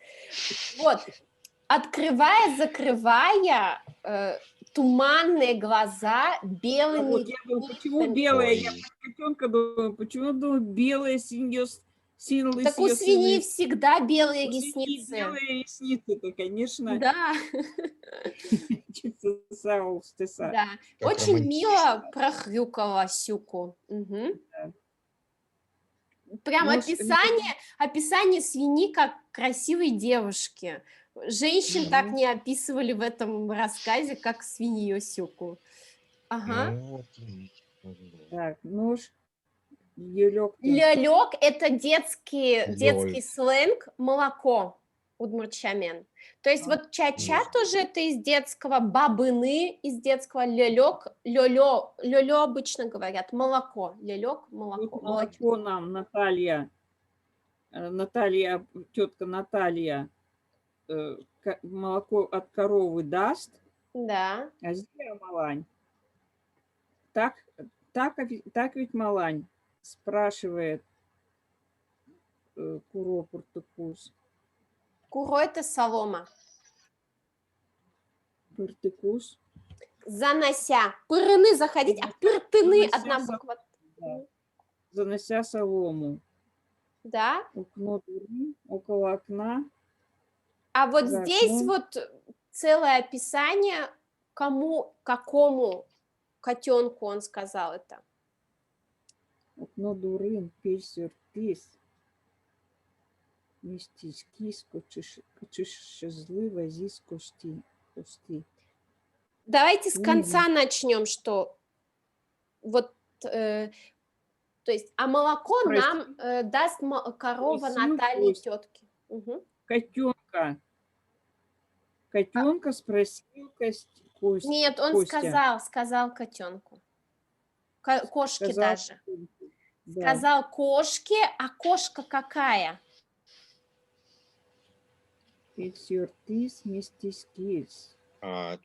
Вот. Открывая, закрывая туманные глаза белыми ресницами. Почему белые? Я про котенка думаю. Почему думаю белые синьос? Так у свиньи всегда белые ресницы. Белые ресницы-то, конечно. Да. Да. Очень мило прохрюкала Сюку. Угу. Прям описание свиньи как красивой девушки. Женщин так не описывали в этом рассказе, как свинью Сюку. Ага. Так, нож. Лёлёк – это детский сленг «молоко» удмуртчамен. То есть вот чача тоже это из детского, бабыны из детского, лёлёк, лёлё обычно говорят, молоко, лёлёк, молоко. Молоко нам Наталья, тетка Наталья, молоко от коровы даст. Да. А здесь малань. Так ведь малань. Спрашивает Куро Пуртыкус. Куро – это солома. Пуртыкус. Занося. Пырыны заходить, а пыртыны – одна буква. Да. Занося солому. Да. Около окна. А вот здесь вот целое описание, какому котенку он сказал это? Окно дурин, пейсюртис. Містись кіску, чи щаслива зісь кости. Давайте с Ну, конца начнем, что вот, то есть, а молоко Прости. нам даст корова Спросил Натальи гость. тетки. Угу. Котенка спросил Костя. Нет, он сказал котенку. Кошке Сказал даже. котенку. Да. Сказал кошке, а кошка какая? Пейсюртис, містись кіс.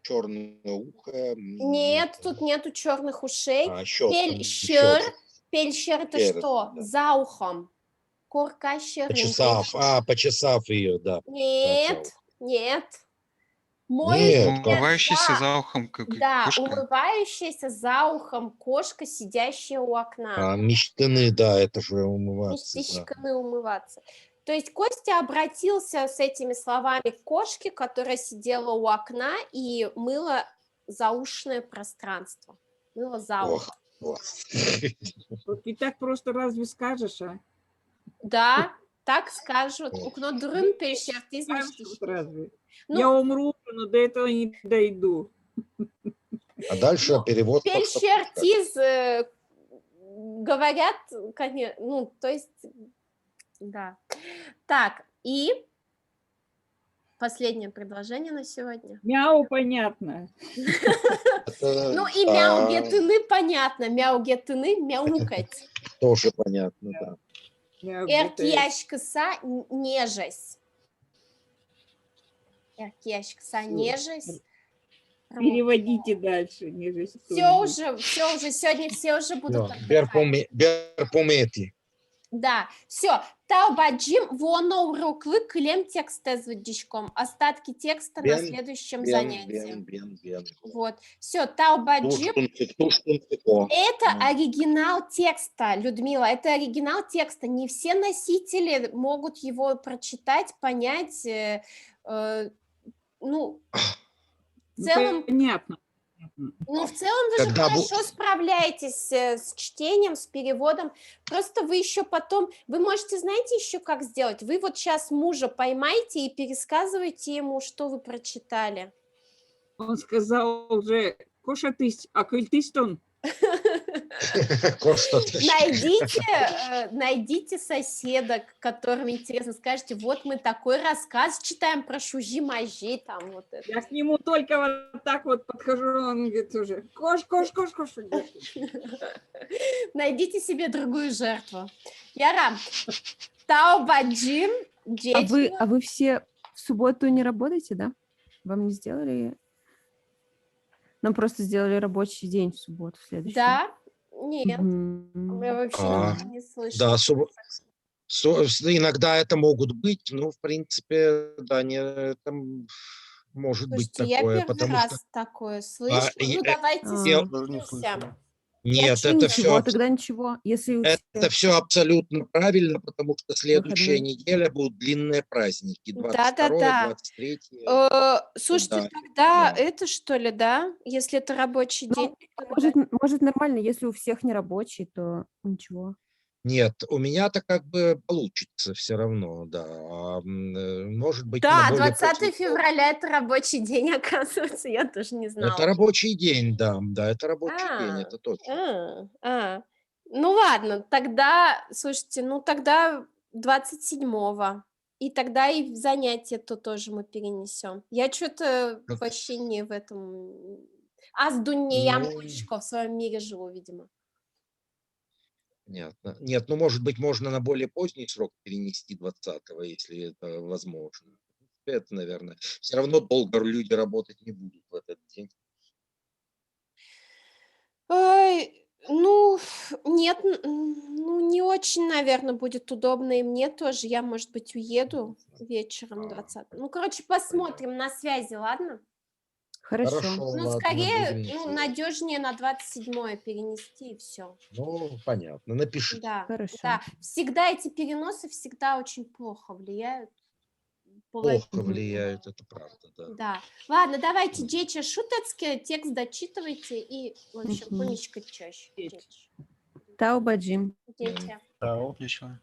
Черное ухо. Нет, тут нету черных ушей. Щетка. Пельщер это Щер, что? да. За ухом. Корка Почесав ее, да. Нет, нет. Нет, Умывающийся за ухом, как Да, кошка. умывающаяся за ухом кошка, сидящая у окна. Мечтаны, да, это же умываться. Да. Местечками умываться. То есть Костя обратился с этими словами к кошке, которая сидела у окна и мыла заушное пространство. Мыла за ухом. Ох. Вот ты так просто разве скажешь, а? Да, так скажут. Окно дурын перещертись Скажешь местечки. вот разве? Ну, Я умру, но до этого не дойду. А дальше перевод. Пельщертиз говорят, конечно, ну, то есть, да. Так, и последнее предложение на сегодня. Мяу, понятно. Ну и мяу-гетыны, понятно, мяу-гетыны, мяукать. Тоже понятно, да. Мяу, Эркияшкыса нежесть. Эркияшкыса Всё. нежесть. Переводите дальше. Ниже Все уже, сегодня все уже будут Берпомети. Да, все. Таубаджим, воно уроклы, клем текста с водичком. Остатки текста на следующем занятии. Вот. Все, таубаджим. Это оригинал текста, Людмила, это оригинал текста. Не все носители могут его прочитать, понять. Ну, в целом... Понятно. Ну, в целом вы же хорошо справляетесь с чтением, с переводом. Просто вы еще потом... Вы можете, знаете, еще как сделать? Вы вот сейчас мужа поймайте и пересказывайте ему, что вы прочитали. Он сказал уже, кошатысь, акультистон. Найдите соседа, которым интересно, скажите, вот мы такой рассказ читаем про шужи-мажи, там вот это. Я к нему только вот так вот подхожу, он говорит уже, кош. Найдите себе другую жертву. Ярам, таубаджим, А вы все в субботу не работаете, да? Вам не сделали? Нам просто сделали рабочий день в субботу, в следующий. Да? Нет, мы вообще не слышали. Да, иногда это могут быть, но в принципе, да, это может быть такое. Я первый раз такое слышу. Ну, давайте слушаем. Нет, это все... Тогда ничего. Это все абсолютно правильно, потому что следующая неделя будут длинные праздники. 22, 23. Слушайте, тогда это что ли, да? Если это рабочий день. Может нормально, если у всех не рабочий, то ничего. Нет, у меня-то как бы получится все равно, да. Может быть... Да, 20 февраля это рабочий день, оказывается, я тоже не знала. Это рабочий день, да, это рабочий день, это точно. Ну ладно, тогда, слушайте, тогда 27-го. И тогда и в занятие-то тоже мы перенесем. Я что-то вообще не в этом... Аздунне ямочко в своем мире живу, видимо. Нет, ну, может быть, можно на более поздний срок перенести 20-го, если это возможно. Это, наверное, все равно долго люди работать не будут в этот день. Ну, нет, не очень, наверное, будет удобно и мне тоже. Я, может быть, уеду вечером 20. Ну, короче, посмотрим на связи, ладно? Хорошо. Ну, ладно, скорее, надежнее на 27-е перенести и все. Ну, понятно, напишите. Да, Хорошо. да. Всегда эти переносы всегда очень плохо влияют. половина. Плохо влияют, это правда, да. Да. Ладно, давайте, дети, шутецкий текст дочитывайте и, в общем, Мгм. уничка чаще. Дети. Тау баджим. Дети. Тау. Еще.